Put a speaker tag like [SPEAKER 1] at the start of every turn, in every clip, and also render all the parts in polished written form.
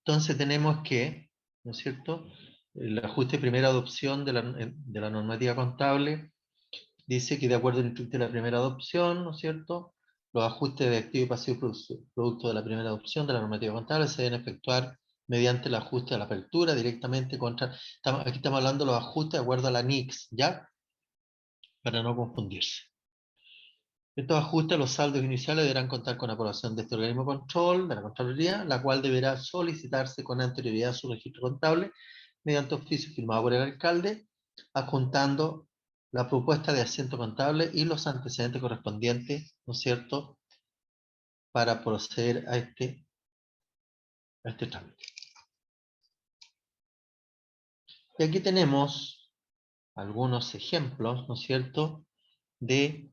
[SPEAKER 1] Entonces tenemos que, ¿no es cierto? El ajuste de primera adopción de la normativa contable dice que de acuerdo al instituto de la primera adopción, ¿no es cierto? Los ajustes de activo y pasivo producto de la primera adopción de la normativa contable se deben efectuar mediante el ajuste de la apertura directamente contra... aquí estamos hablando de los ajustes de acuerdo a la NICS, ¿ya? Para no confundirse. Estos ajustes a los saldos iniciales deberán contar con aprobación de este organismo de control, de la Contraloría, la cual deberá solicitarse con anterioridad a su registro contable mediante oficio firmado por el alcalde, adjuntando la propuesta de asiento contable y los antecedentes correspondientes, ¿no es cierto?, para proceder a este trámite. Y aquí tenemos algunos ejemplos, ¿no es cierto?, de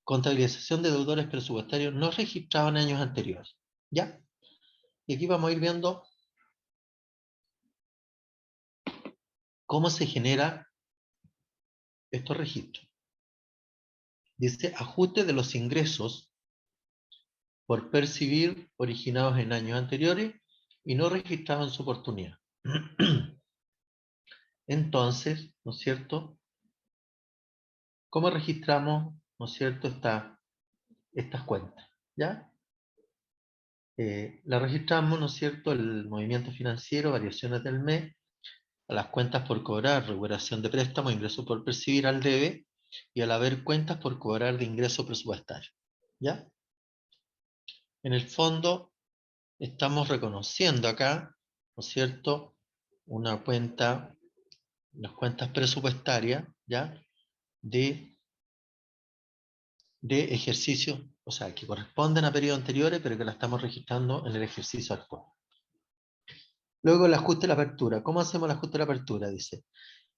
[SPEAKER 1] contabilización de deudores presupuestarios no registrados en años anteriores. ¿Ya? Y aquí vamos a ir viendo cómo se genera estos registros. Dice, ajuste de los ingresos por percibir originados en años anteriores y no registrados en su oportunidad. Entonces, ¿no es cierto? ¿Cómo registramos, ¿no es cierto?, estas cuentas? ¿Ya? La registramos, ¿no es cierto?, el movimiento financiero, variaciones del mes, a las cuentas por cobrar, recuperación de préstamos, ingresos por percibir al debe, y al haber cuentas por cobrar de ingreso presupuestario. ¿Ya? En el fondo, estamos reconociendo acá, ¿no es cierto?, una cuenta, las cuentas presupuestarias, ¿ya?, de ejercicio, o sea, que corresponden a periodos anteriores, pero que la estamos registrando en el ejercicio actual. Luego el ajuste de la apertura. ¿Cómo hacemos el ajuste de la apertura? Dice,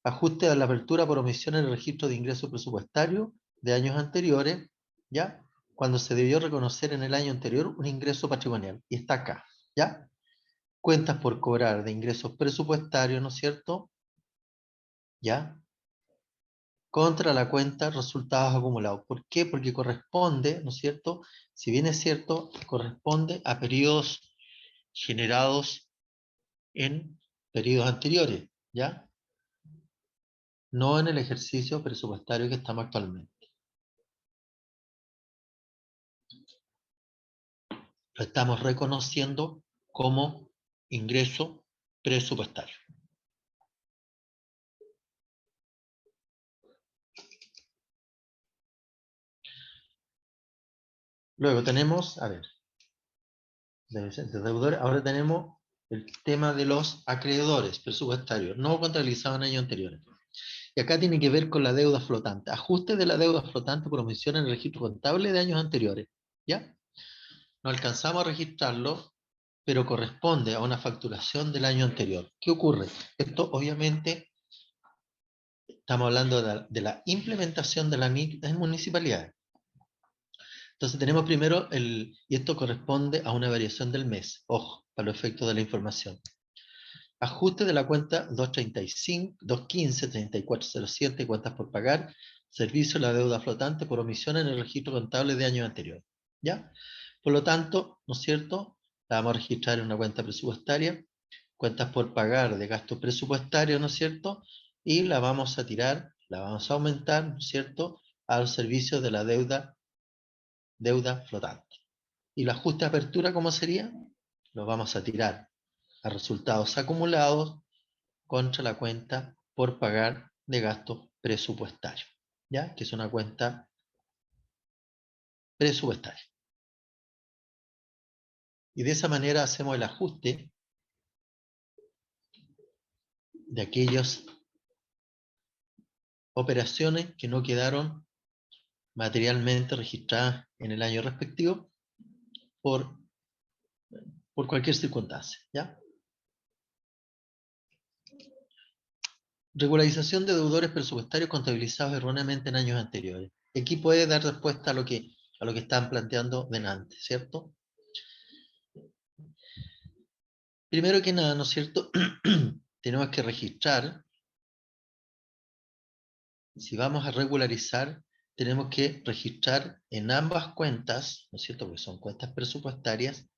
[SPEAKER 1] ajuste de la apertura por omisión en el registro de ingresos presupuestarios de años anteriores, ¿ya? Cuando se debió reconocer en el año anterior un ingreso patrimonial. Y está acá, ¿ya? Cuentas por cobrar de ingresos presupuestarios, ¿no es cierto? ¿Ya? Contra la cuenta resultados acumulados. ¿Por qué? Porque corresponde, ¿no es cierto? Si bien es cierto, corresponde a periodos generados en periodos anteriores, ¿ya? No en el ejercicio presupuestario que estamos actualmente. Lo estamos reconociendo como ingreso presupuestario. Luego tenemos, a ver, de deudores, ahora tenemos el tema de los acreedores presupuestarios, no contabilizados en años anteriores. Y acá tiene que ver con la deuda flotante. Ajuste de la deuda flotante por omisión en el registro contable de años anteriores. ¿Ya? No alcanzamos a registrarlo, pero corresponde a una facturación del año anterior. ¿Qué ocurre? Esto obviamente, estamos hablando de la implementación de la NIC en municipalidades. Entonces tenemos primero, y esto corresponde a una variación del mes, ojo, para los efectos de la información. Ajuste de la cuenta 235, 215, 3407, cuentas por pagar, servicio de la deuda flotante por omisión en el registro contable de años anteriores. ¿Ya? Por lo tanto, ¿no es cierto? La vamos a registrar en una cuenta presupuestaria, cuentas por pagar de gasto presupuestario, ¿no es cierto? Y la vamos a tirar, la vamos a aumentar, ¿no es cierto?, al servicio de la deuda flotante. ¿Y el ajuste de apertura cómo sería? Lo vamos a tirar a resultados acumulados contra la cuenta por pagar de gasto presupuestario, ¿ya? Que es una cuenta presupuestaria. Y de esa manera hacemos el ajuste de aquellas operaciones que no quedaron materialmente registradas en el año respectivo por cualquier circunstancia, ¿ya? Regularización de deudores presupuestarios contabilizados erróneamente en años anteriores. Aquí puede dar respuesta a lo que estaban planteando delante, ¿cierto? Primero que nada, ¿no es cierto? Tenemos que registrar, si vamos a regularizar, tenemos que registrar en ambas cuentas, ¿no es cierto? Porque son cuentas presupuestarias,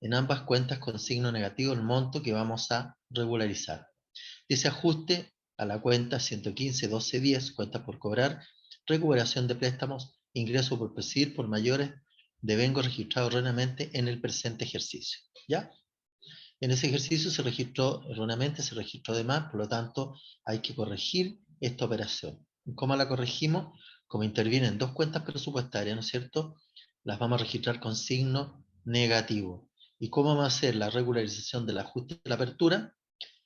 [SPEAKER 1] en ambas cuentas con signo negativo el monto que vamos a regularizar. Dice ajuste a la cuenta 115-1210, cuenta por cobrar, recuperación de préstamos, ingreso por percibir por mayores, devengo registrado erróneamente en el presente ejercicio. ¿Ya? En ese ejercicio se registró erróneamente, se registró de más, por lo tanto hay que corregir esta operación. ¿Cómo la corregimos? Como intervienen dos cuentas presupuestarias, ¿no es cierto? Las vamos a registrar con signo negativo. ¿Y cómo vamos a hacer la regularización del ajuste de la apertura?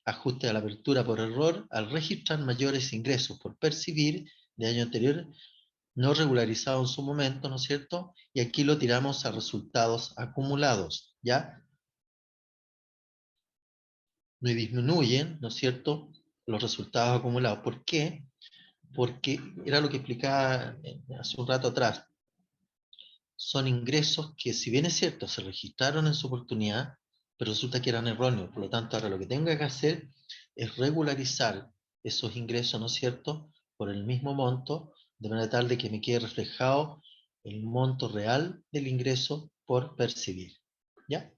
[SPEAKER 1] Ajuste a la apertura por error al registrar mayores ingresos por percibir de año anterior no regularizado en su momento, ¿no es cierto? Y aquí lo tiramos a resultados acumulados, ¿ya? No disminuyen, ¿no es cierto?, los resultados acumulados. ¿Por qué? Porque era lo que explicaba hace un rato atrás. Son ingresos que, si bien es cierto, se registraron en su oportunidad, pero resulta que eran erróneos. Por lo tanto, ahora lo que tenga que hacer es regularizar esos ingresos, ¿no es cierto?, por el mismo monto, de manera tal de que me quede reflejado el monto real del ingreso por percibir. ¿Ya?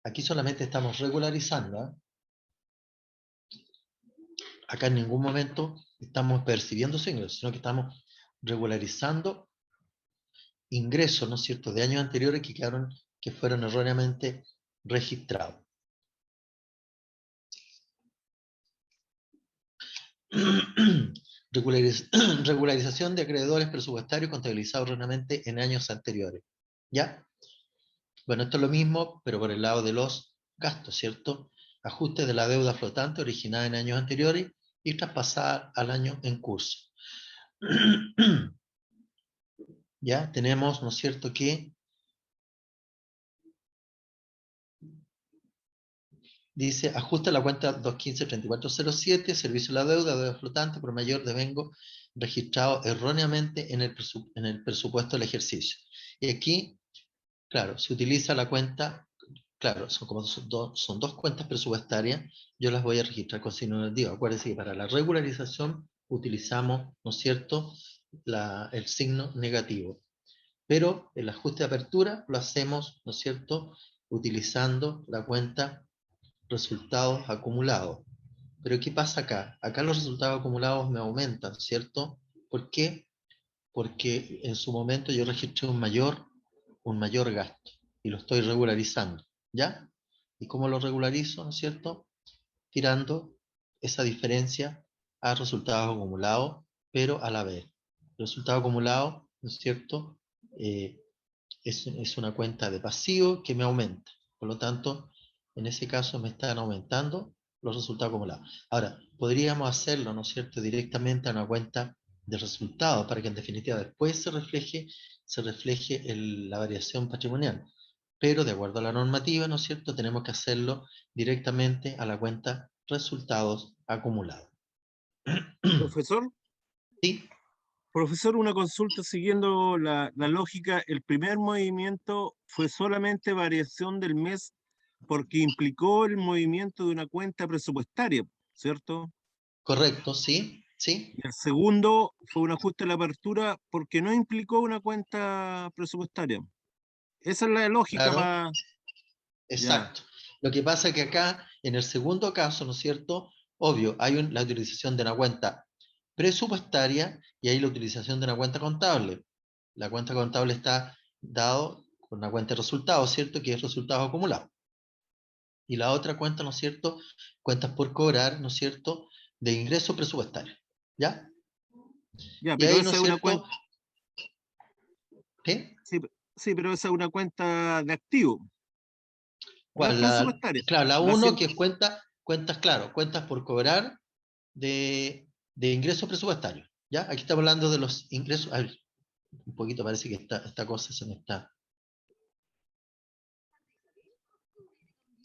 [SPEAKER 1] Aquí solamente estamos regularizando, ¿eh? Acá en ningún momento estamos percibiendo ese ingreso, sino que estamos regularizando ingresos, ¿no es cierto?, de años anteriores que fueron erróneamente registrados. Regularización de acreedores presupuestarios contabilizados erróneamente en años anteriores. ¿Ya? Bueno, esto es lo mismo, pero por el lado de los gastos, ¿cierto? Ajuste de la deuda flotante originada en años anteriores y traspasada al año en curso. Ya tenemos, ¿no es cierto?, que dice, ajusta la cuenta 215-3407, servicio de la deuda flotante por mayor devengo registrado erróneamente en el presupuesto del ejercicio. Y aquí, claro, se utiliza la cuenta, claro, son dos cuentas presupuestarias, yo las voy a registrar con signo negativo. Acuérdense que para la regularización utilizamos, ¿no es cierto?, el signo negativo. Pero el ajuste de apertura lo hacemos, ¿no es cierto?, utilizando la cuenta resultados acumulados. Pero ¿qué pasa acá? Acá los resultados acumulados me aumentan, ¿cierto? ¿Por qué? Porque en su momento yo registré un mayor gasto y lo estoy regularizando, ¿ya? ¿Y cómo lo regularizo, no es cierto? Tirando esa diferencia a resultados acumulados, pero a la vez. El resultado acumulado, ¿no es cierto?, Eh, es una cuenta de pasivo que me aumenta. Por lo tanto, en ese caso me están aumentando los resultados acumulados. Ahora, podríamos hacerlo, ¿no es cierto?, directamente a una cuenta de resultados para que en definitiva después se refleje la variación patrimonial. Pero de acuerdo a la normativa, ¿no es cierto?, tenemos que hacerlo directamente a la cuenta resultados acumulados.
[SPEAKER 2] Profesor,
[SPEAKER 1] ¿Sí?
[SPEAKER 2] profesor, una consulta siguiendo la lógica. El primer movimiento fue solamente variación del mes porque implicó el movimiento de una cuenta presupuestaria, ¿cierto?
[SPEAKER 1] ¿Correcto? ¿Sí? ¿Sí?
[SPEAKER 2] Y el segundo fue un ajuste a la apertura porque no implicó una cuenta presupuestaria. Esa es la lógica
[SPEAKER 1] Claro.
[SPEAKER 2] para... Ya,
[SPEAKER 1] Exacto. Lo que pasa es que acá, en el segundo caso, ¿no es cierto? Obvio, hay la utilización de una cuenta presupuestaria y hay la utilización de una cuenta contable. La cuenta contable está dado con una cuenta de resultados, ¿cierto? Que es resultados acumulados. Y la otra cuenta, ¿no es cierto? Cuentas por cobrar, ¿no es cierto? De ingresos presupuestarios. ¿Ya?
[SPEAKER 2] ya,
[SPEAKER 1] Y
[SPEAKER 2] pero
[SPEAKER 1] ahí, ¿no
[SPEAKER 2] esa
[SPEAKER 1] es
[SPEAKER 2] es una
[SPEAKER 1] cierto?
[SPEAKER 2] cuenta,
[SPEAKER 1] ¿Qué?
[SPEAKER 2] sí, sí, pero esa es una cuenta de activo, no es
[SPEAKER 1] ¿Cuál?
[SPEAKER 2] presupuestaria.
[SPEAKER 1] Claro, la
[SPEAKER 2] La
[SPEAKER 1] uno
[SPEAKER 2] cien-
[SPEAKER 1] que es cuentas, claro, cuentas por cobrar de ingresos presupuestarios. ¿Ya? Aquí estamos hablando de los ingresos. A ver, un poquito parece que esta cosa se me está.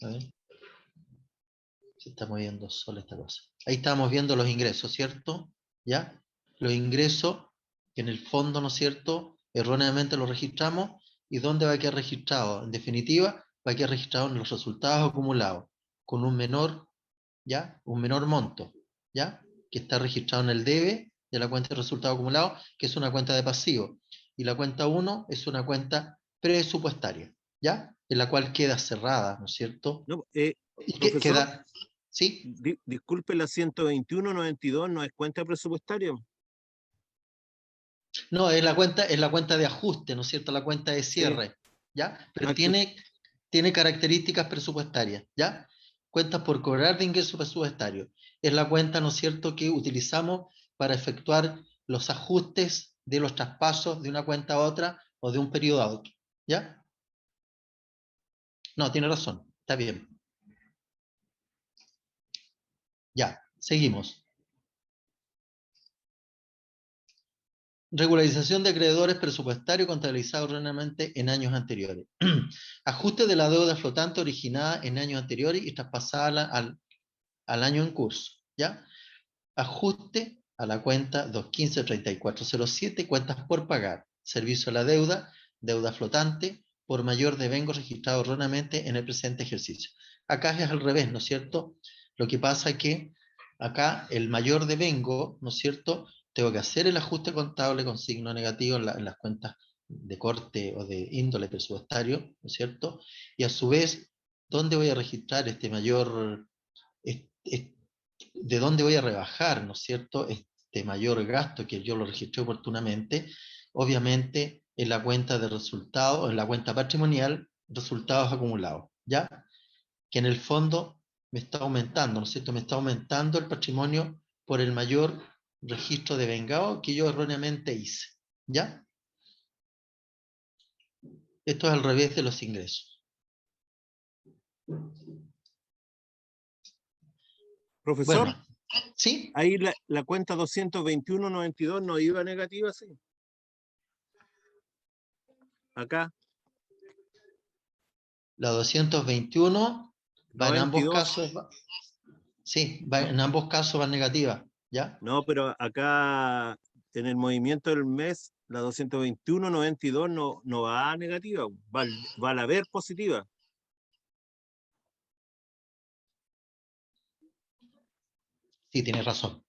[SPEAKER 1] A ver, se está moviendo sola esta cosa. Ahí estamos viendo los ingresos, ¿cierto? ¿Ya? Los ingresos, que en el fondo, ¿no es cierto?, erróneamente los registramos. ¿Y dónde va a quedar registrado? En definitiva, va a quedar registrado en los resultados acumulados, con un menor, ¿ya? Un menor monto, ¿ya? Que está registrado en el debe de la cuenta de resultados acumulados, que es una cuenta de pasivo. Y la cuenta 1 es una cuenta presupuestaria, ¿ya? en la cual queda cerrada, ¿no es cierto?
[SPEAKER 2] No,
[SPEAKER 1] Y que
[SPEAKER 2] profesor,
[SPEAKER 1] queda, ¿sí?
[SPEAKER 2] disculpe, la 121.92 no es cuenta presupuestaria.
[SPEAKER 1] No, es la cuenta de ajuste, ¿no es cierto? La cuenta de
[SPEAKER 2] Sí.
[SPEAKER 1] cierre, ¿ya? Pero
[SPEAKER 2] Ah, que-
[SPEAKER 1] tiene características presupuestarias, ¿ya? Cuentas por cobrar de ingresos presupuestarios. Es la cuenta, ¿no es cierto?, que utilizamos para efectuar los ajustes de los traspasos de una cuenta a otra o de un periodo a otro, ¿ya? No, tiene razón, está bien. Ya, seguimos. Regularización de acreedores presupuestarios contabilizados erróneamente en años anteriores. Ajuste de la deuda flotante originada en años anteriores y traspasada al año en curso. ¿Ya? Ajuste a la cuenta 215-3407, cuentas por pagar. Servicio a la deuda, deuda flotante, por mayor devengo registrado erróneamente en el presente ejercicio. Acá es al revés, ¿no es cierto? Lo que pasa es que acá el mayor devengo, ¿no es cierto? Tengo que hacer el ajuste contable con signo negativo en las cuentas de corte o de índole presupuestario, ¿no es cierto? Y a su vez, ¿dónde voy a registrar este mayor, de dónde voy a rebajar, ¿no es cierto?, este mayor gasto que yo lo registré oportunamente? Obviamente en la cuenta de resultados, en la cuenta patrimonial, resultados acumulados, ¿ya? Que en el fondo me está aumentando, ¿no es cierto? Me está aumentando el patrimonio por el mayor registro de vengado que yo erróneamente hice, ¿ya? Esto es al revés de los ingresos.
[SPEAKER 2] Profesor,
[SPEAKER 1] Bueno, ¿sí?
[SPEAKER 2] ahí la cuenta 221.92 no iba negativa, sí. Acá,
[SPEAKER 1] La 221 va en ambos
[SPEAKER 2] 92.
[SPEAKER 1] casos, sí, va, en ambos casos va negativa, ¿ya?
[SPEAKER 2] No, pero acá en el movimiento del mes, la 221.92 no va a negativa, va a la ver positiva.
[SPEAKER 1] Sí, tienes razón.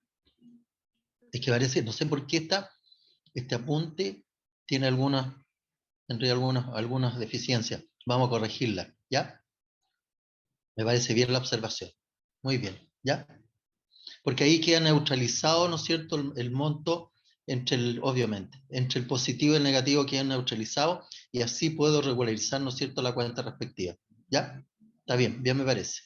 [SPEAKER 1] Es que parece, no sé por qué este apunte tiene en realidad algunas deficiencias. Vamos a corregirla, ¿ya? Me parece bien la observación. Muy bien, ¿ya? Porque ahí queda neutralizado, ¿no es cierto?, el monto obviamente, entre el positivo y el negativo queda neutralizado y así puedo regularizar, ¿no es cierto?, la cuenta respectiva. ¿Ya? Está bien, bien me parece.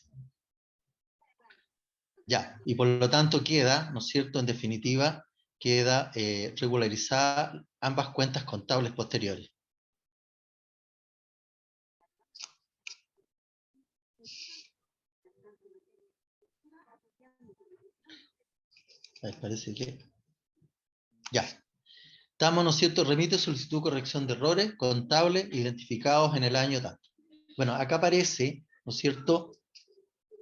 [SPEAKER 1] Ya, y por lo tanto queda, ¿no es cierto?, en definitiva, queda regularizada ambas cuentas contables posteriores. A ver, parece que... Ya. Estamos, ¿no es cierto?, remite solicitud de corrección de errores contables identificados en el año tanto. Bueno, acá aparece, ¿no es cierto?,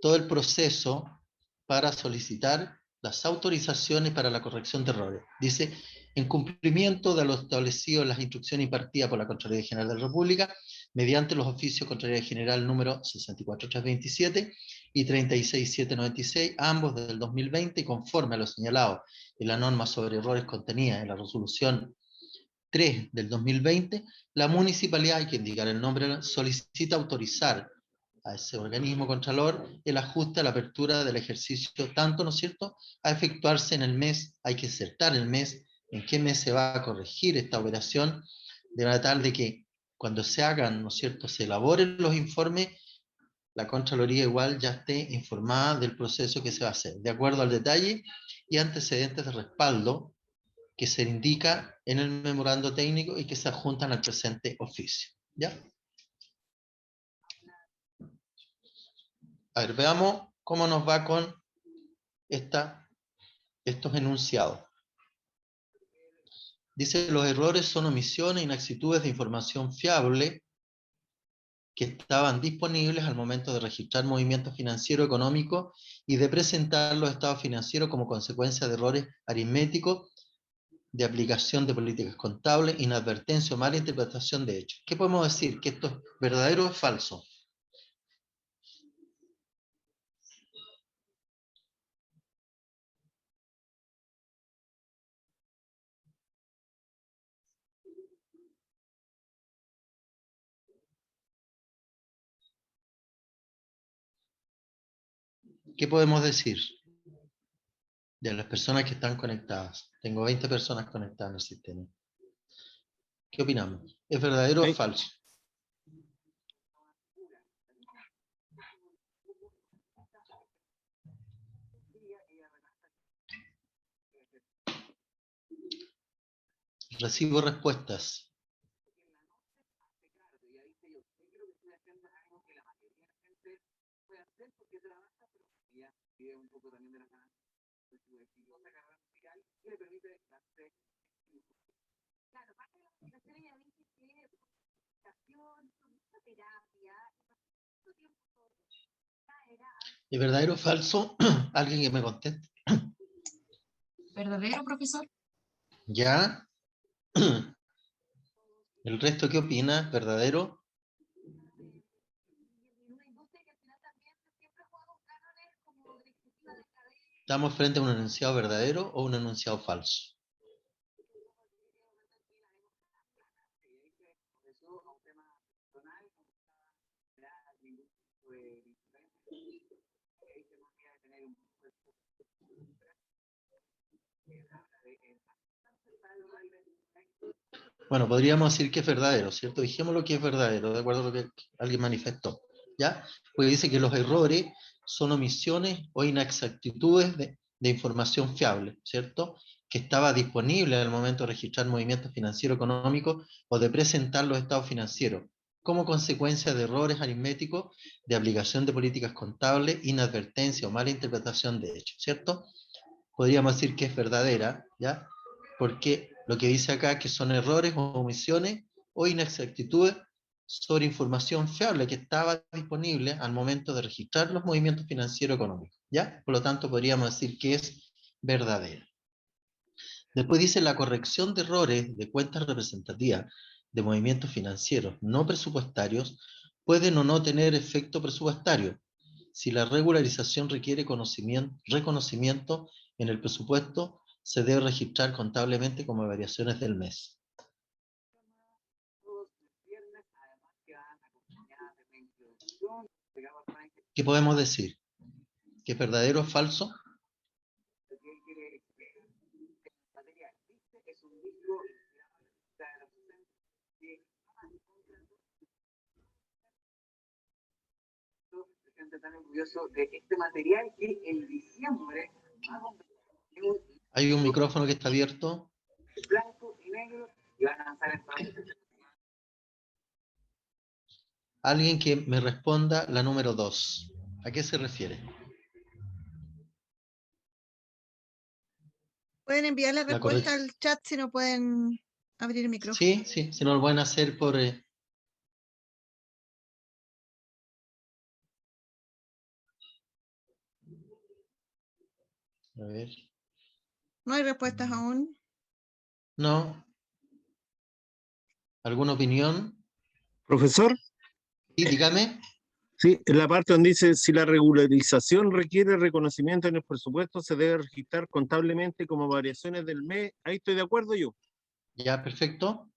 [SPEAKER 1] todo el proceso para solicitar las autorizaciones para la corrección de errores. Dice, en cumplimiento de lo establecido en las instrucciones impartidas por la Contraloría General de la República, mediante los oficios Contraloría General número 64327 y 36796, ambos del 2020, conforme a lo señalado en la norma sobre errores contenida en la resolución 3 del 2020, la municipalidad, hay que indicar el nombre, solicita autorizar a ese organismo contralor el ajuste a la apertura del ejercicio, tanto, ¿no es cierto?, a efectuarse en el mes, hay que insertar el mes, en qué mes se va a corregir esta operación, de manera tal de que cuando se hagan, ¿no es cierto?, se elaboren los informes, la Contraloría igual ya esté informada del proceso que se va a hacer, de acuerdo al detalle y antecedentes de respaldo que se indica en el memorando técnico y que se adjuntan al presente oficio. ¿Ya? A ver, veamos cómo nos va con estos enunciados. Dice, los errores son omisiones, inexactitudes de información fiable que estaban disponibles al momento de registrar movimientos financieros económicos y de presentar los estados financieros como consecuencia de errores aritméticos, de aplicación de políticas contables, inadvertencia o mala interpretación de hechos. ¿Qué podemos decir? ¿Que esto es verdadero o es falso? ¿Qué podemos decir de las personas que están conectadas? Tengo 20 personas conectadas en el sistema. ¿Qué opinamos? ¿Es verdadero o falso? Recibo respuestas. ¿Es verdadero o falso? ¿Alguien que me conteste?
[SPEAKER 3] ¿Verdadero, profesor?
[SPEAKER 1] ¿Ya? ¿El resto qué opina? ¿Verdadero? ¿Estamos frente a un enunciado verdadero o un enunciado falso? Bueno, podríamos decir que es verdadero, ¿cierto? Dijimos lo que es verdadero, de acuerdo a lo que alguien manifestó, ¿ya? Pues dice que los errores son omisiones o inexactitudes de información fiable, ¿cierto? Que estaba disponible al momento de registrar movimientos financieros económicos o de presentar los estados financieros, como consecuencia de errores aritméticos, de aplicación de políticas contables, inadvertencia o mala interpretación de hechos, ¿cierto? Podríamos decir que es verdadera, ¿ya? Porque lo que dice acá que son errores o omisiones o inexactitudes sobre información fiable que estaba disponible al momento de registrar los movimientos financieros económicos, ¿ya? Por lo tanto, podríamos decir que es verdadera. Después dice la corrección de errores de cuentas representativas de movimientos financieros no presupuestarios pueden o no tener efecto presupuestario si la regularización requiere reconocimiento en el presupuesto, se debe registrar contablemente como variaciones del mes. ¿Qué podemos decir? ¿Que es verdadero o falso?
[SPEAKER 4] Tan orgulloso de este material que en diciembre
[SPEAKER 1] Hay un micrófono que está abierto.
[SPEAKER 4] Blanco y negro y van a lanzar entonces.
[SPEAKER 1] Alguien que me responda la número 2. ¿A qué se refiere?
[SPEAKER 5] Pueden enviar la respuesta al chat si no pueden abrir el micrófono.
[SPEAKER 1] Sí, sí, si no lo pueden hacer por... A ver.
[SPEAKER 5] No hay respuestas aún.
[SPEAKER 1] No. ¿Alguna opinión?
[SPEAKER 2] Profesor.
[SPEAKER 1] Sí, dígame.
[SPEAKER 2] Sí, en la parte donde dice, si la regularización requiere reconocimiento en el presupuesto, se debe registrar contablemente como variaciones del mes. Ahí estoy de acuerdo yo.
[SPEAKER 1] Ya, perfecto.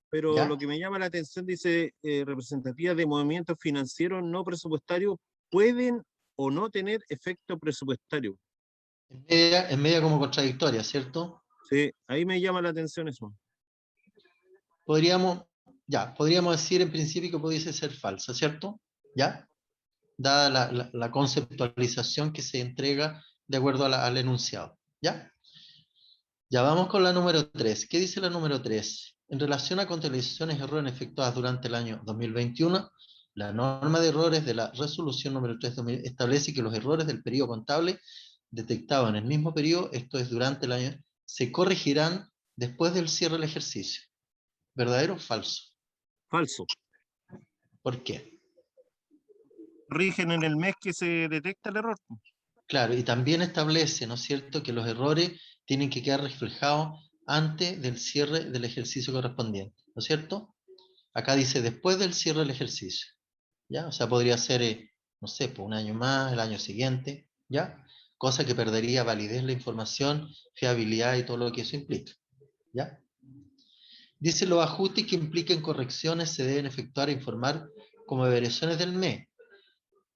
[SPEAKER 2] Pero
[SPEAKER 1] ¿Ya?
[SPEAKER 2] lo que me llama la atención, dice, representativas de movimientos financieros no presupuestarios pueden o no tener efecto presupuestario.
[SPEAKER 1] Es media como contradictoria, ¿cierto?
[SPEAKER 2] Sí, ahí me llama la atención eso.
[SPEAKER 1] Podríamos decir en principio que pudiese ser falsa, ¿cierto? ¿Ya? Dada la conceptualización que se entrega de acuerdo al enunciado, ¿ya? Ya vamos con la número 3. ¿Qué dice la número 3? En relación a contabilizaciones y errores efectuadas durante el año 2021, la norma de errores de la resolución número 3 establece que los errores del periodo contable detectados en el mismo periodo, esto es durante el año, se corregirán después del cierre del ejercicio. ¿Verdadero o falso?
[SPEAKER 2] Falso.
[SPEAKER 1] ¿Por qué?
[SPEAKER 2] Rigen en el mes que se detecta el error.
[SPEAKER 1] Claro, y también establece, ¿no es cierto?, que los errores tienen que quedar reflejados antes del cierre del ejercicio correspondiente, ¿no es cierto? Acá dice después del cierre del ejercicio, ¿ya? O sea, podría ser, no sé, por un año más, el año siguiente, ¿ya? Cosa que perdería validez la información, fiabilidad y todo lo que eso implica, ¿ya? Dice los ajustes que impliquen correcciones se deben efectuar e informar como variaciones del mes,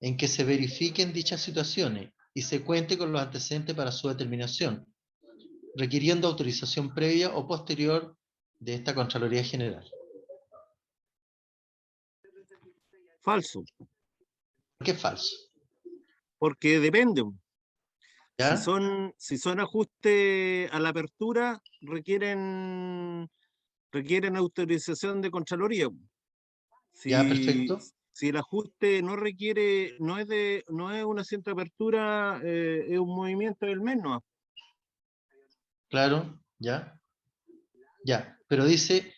[SPEAKER 1] en que se verifiquen dichas situaciones y se cuente con los antecedentes para su determinación, requiriendo autorización previa o posterior de esta Contraloría General.
[SPEAKER 2] Falso,
[SPEAKER 1] ¿Por qué es falso?
[SPEAKER 2] porque depende.
[SPEAKER 1] ¿Ya?
[SPEAKER 2] Si son ajustes a la apertura, requieren autorización de Contraloría.
[SPEAKER 1] ¿Ya?
[SPEAKER 2] Si,
[SPEAKER 1] Perfecto.
[SPEAKER 2] si el ajuste no requiere, no es una simple apertura, es un movimiento del mes, ¿no?
[SPEAKER 1] Claro. ¿Ya? Ya. Pero dice,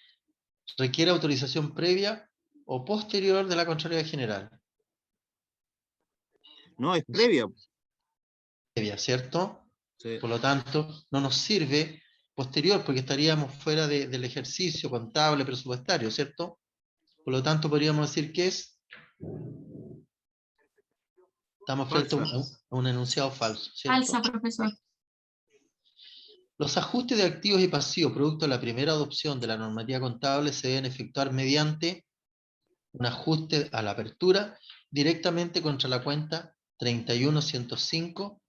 [SPEAKER 1] requiere autorización previa o posterior de la Contraloría General.
[SPEAKER 2] No, es previa.
[SPEAKER 1] Previa, ¿cierto?
[SPEAKER 2] Sí.
[SPEAKER 1] Por lo tanto, no nos sirve posterior porque estaríamos fuera del ejercicio contable presupuestario, ¿cierto? Por lo tanto, podríamos decir que estamos frente a
[SPEAKER 2] Falsa.
[SPEAKER 1] un enunciado falso, ¿cierto?
[SPEAKER 3] Falsa, profesor.
[SPEAKER 1] Los ajustes de activos y pasivos producto de la primera adopción de la normativa contable se deben efectuar mediante un ajuste a la apertura directamente contra la cuenta 31105,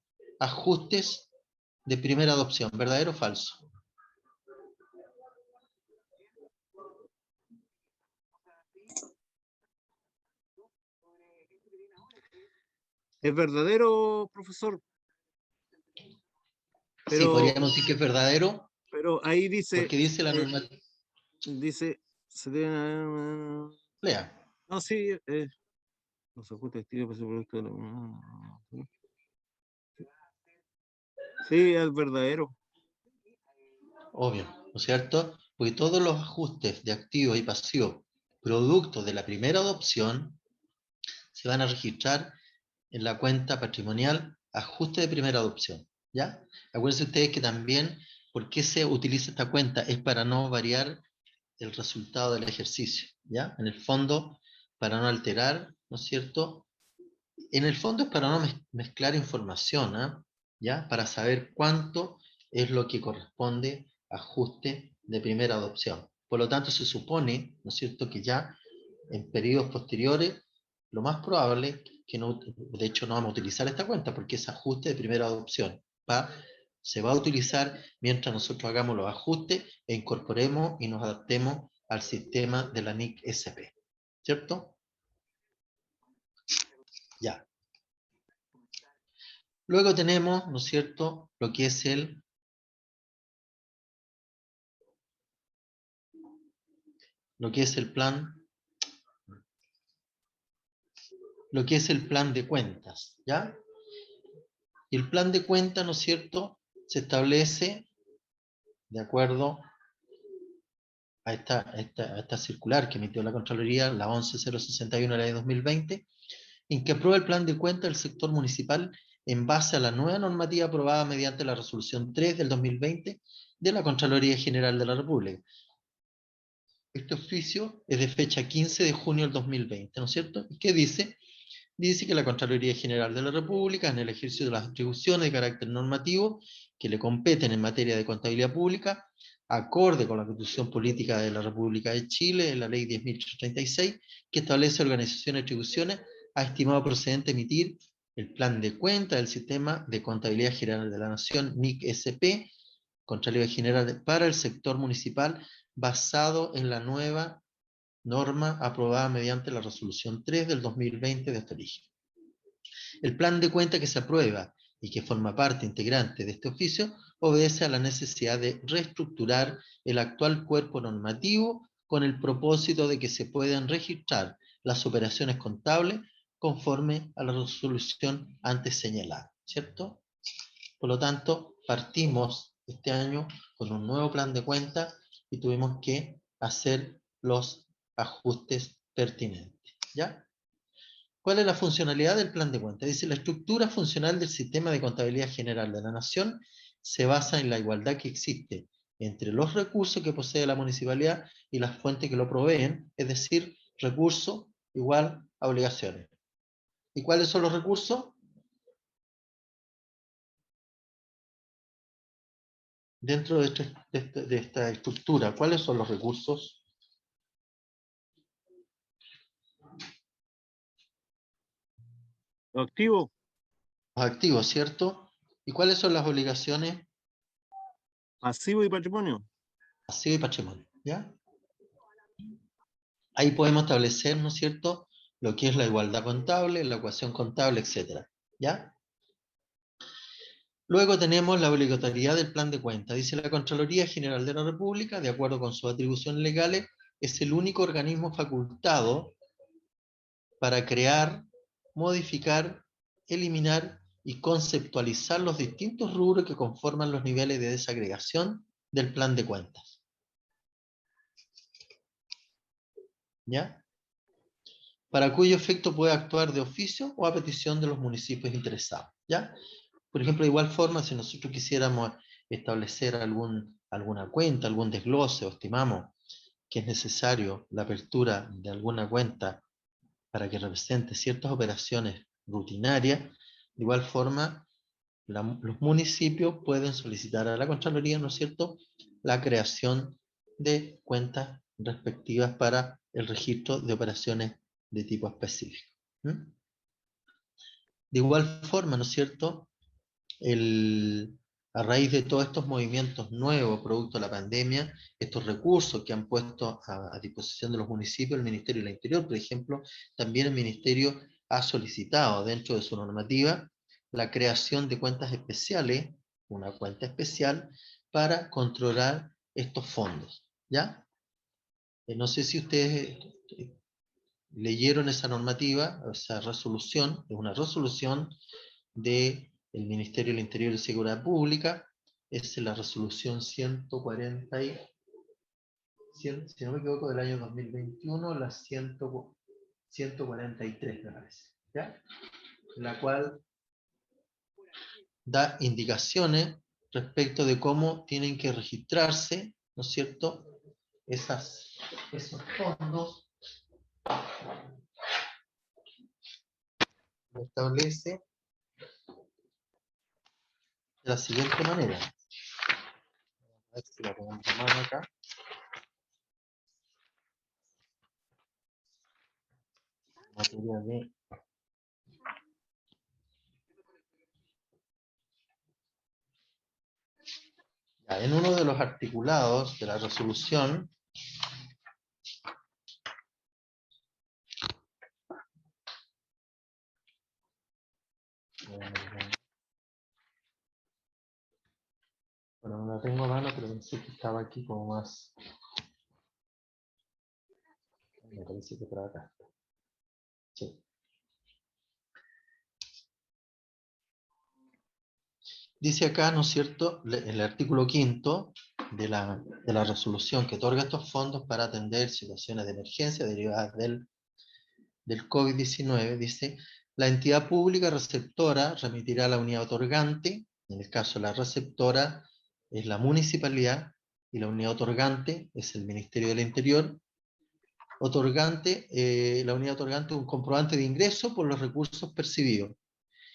[SPEAKER 1] ajustes de primera adopción, ¿verdadero o falso?
[SPEAKER 2] ¿Es verdadero, profesor?
[SPEAKER 1] Sí,
[SPEAKER 2] Pero,
[SPEAKER 1] podríamos decir que es verdadero,
[SPEAKER 2] pero ahí dice,
[SPEAKER 1] porque dice la normativa.
[SPEAKER 2] se deben,
[SPEAKER 1] Lea.
[SPEAKER 2] no, sí, los ajustes estilo presupuesto. Sí, es verdadero.
[SPEAKER 1] Obvio, ¿no es cierto? Porque todos los ajustes de activos y pasivos producto de la primera adopción se van a registrar en la cuenta patrimonial ajuste de primera adopción, ¿ya? Acuérdense ustedes que también, ¿por qué se utiliza esta cuenta? Es para no variar el resultado del ejercicio, ¿ya? En el fondo, para no alterar, ¿no es cierto? En el fondo es para no mezclar información, ¿ah? ¿Ya? Para saber cuánto es lo que corresponde a ajuste de primera adopción. Por lo tanto, se supone, ¿no es cierto?, que ya en periodos posteriores, lo más probable que no, de hecho no vamos a utilizar esta cuenta porque es ajuste de primera adopción. Se va a utilizar mientras nosotros hagamos los ajustes e incorporemos y nos adaptemos al sistema de la NIC SP. ¿Cierto? Ya. Luego tenemos, ¿no es cierto?, lo que es el plan, lo que es el plan de cuentas, ¿ya? Y el plan de cuentas, ¿no es cierto?, se establece de acuerdo a esta circular que emitió la Contraloría, la 11061 de la de 2020, en que aprueba el plan de cuentas del sector municipal en base a la nueva normativa aprobada mediante la resolución 3 del 2020 de la Contraloría General de la República. Este oficio es de fecha 15 de junio del 2020, ¿no es cierto? ¿Y qué dice? Dice que la Contraloría General de la República, en el ejercicio de las atribuciones de carácter normativo que le competen en materia de contabilidad pública, acorde con la Constitución Política de la República de Chile, la Ley 10.336, que establece organización y atribuciones, ha estimado procedente emitir el plan de cuenta del Sistema de Contabilidad General de la Nación, NIC-SP, Contraloría General para el sector municipal, basado en la nueva norma aprobada mediante la resolución 3 del 2020 de este origen. El plan de cuenta que se aprueba y que forma parte integrante de este oficio obedece a la necesidad de reestructurar el actual cuerpo normativo con el propósito de que se puedan registrar las operaciones contables conforme a la resolución antes señalada, ¿cierto? Por lo tanto, partimos este año con un nuevo plan de cuenta y tuvimos que hacer los ajustes pertinentes, ¿ya? ¿Cuál es la funcionalidad del plan de cuenta? Dice, la estructura funcional del sistema de contabilidad general de la nación se basa en la igualdad que existe entre los recursos que posee la municipalidad y las fuentes que lo proveen, es decir, recursos igual a obligaciones. ¿Y cuáles son los recursos? Dentro de esta estructura, ¿cuáles son los recursos?
[SPEAKER 2] Activo.
[SPEAKER 1] activos, ¿cierto? ¿Y cuáles son las obligaciones?
[SPEAKER 2] Pasivo y patrimonio.
[SPEAKER 1] Pasivo y patrimonio, ¿ya? Ahí podemos establecer, ¿no es cierto?, lo que es la igualdad contable, la ecuación contable, etcétera, ¿ya? Luego tenemos la obligatoriedad del plan de cuentas. Dice la Contraloría General de la República, de acuerdo con sus atribuciones legales, es el único organismo facultado para crear, modificar, eliminar y conceptualizar los distintos rubros que conforman los niveles de desagregación del plan de cuentas. ¿Ya? Para cuyo efecto puede actuar de oficio o a petición de los municipios interesados. ¿Ya? Por ejemplo, de igual forma, si nosotros quisiéramos establecer alguna cuenta, algún desglose, o estimamos que es necesario la apertura de alguna cuenta para que represente ciertas operaciones rutinarias, de igual forma, los municipios pueden solicitar a la Contraloría, ¿no es cierto?, la creación de cuentas respectivas para el registro de operaciones de tipo específico. ¿Mm? De igual forma, ¿no es cierto?, a raíz de todos estos movimientos nuevos, producto de la pandemia, estos recursos que han puesto a disposición de los municipios, el Ministerio del Interior, por ejemplo, también el Ministerio ha solicitado dentro de su normativa la creación de cuentas especiales, una cuenta especial, para controlar estos fondos, ¿ya? No sé si ustedes leyeron esa normativa, esa resolución, es una resolución del Ministerio del Interior y Seguridad Pública, es la resolución 140, si no me equivoco, del año 2021, la 143, me parece, ¿ya? La cual da indicaciones respecto de cómo tienen que registrarse, ¿no es cierto?, esos fondos. Lo establece de la siguiente manera. A ver si la ponemos a mano acá. Materia de... Ya, en uno de los articulados de la resolución, bueno, no la tengo a mano, pero pensé que estaba aquí como más... Me parece que por acá. Sí. Dice acá, ¿no es cierto?, el artículo 5 de la resolución que otorga estos fondos para atender situaciones de emergencia derivadas del COVID-19, dice, la entidad pública receptora remitirá a la unidad otorgante, en el caso de la receptora es la municipalidad, y la unidad otorgante es el Ministerio del Interior. La unidad otorgante un comprobante de ingreso por los recursos percibidos,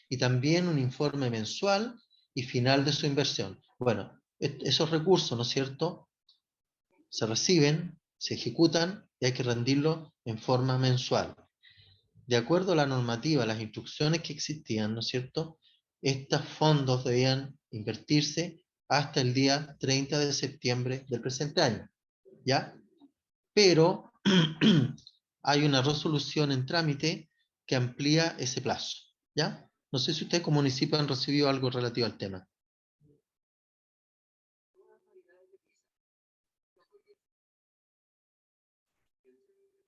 [SPEAKER 1] y también un informe mensual y final de su inversión. Bueno, esos recursos, ¿no es cierto?, se reciben, se ejecutan y hay que rendirlos en forma mensual. De acuerdo a la normativa, las instrucciones que existían, ¿no es cierto?, estos fondos debían invertirse hasta el día 30 de septiembre del presente año, ¿ya? Pero hay una resolución en trámite que amplía ese plazo, ¿ya? No sé si ustedes como municipio han recibido algo relativo al tema.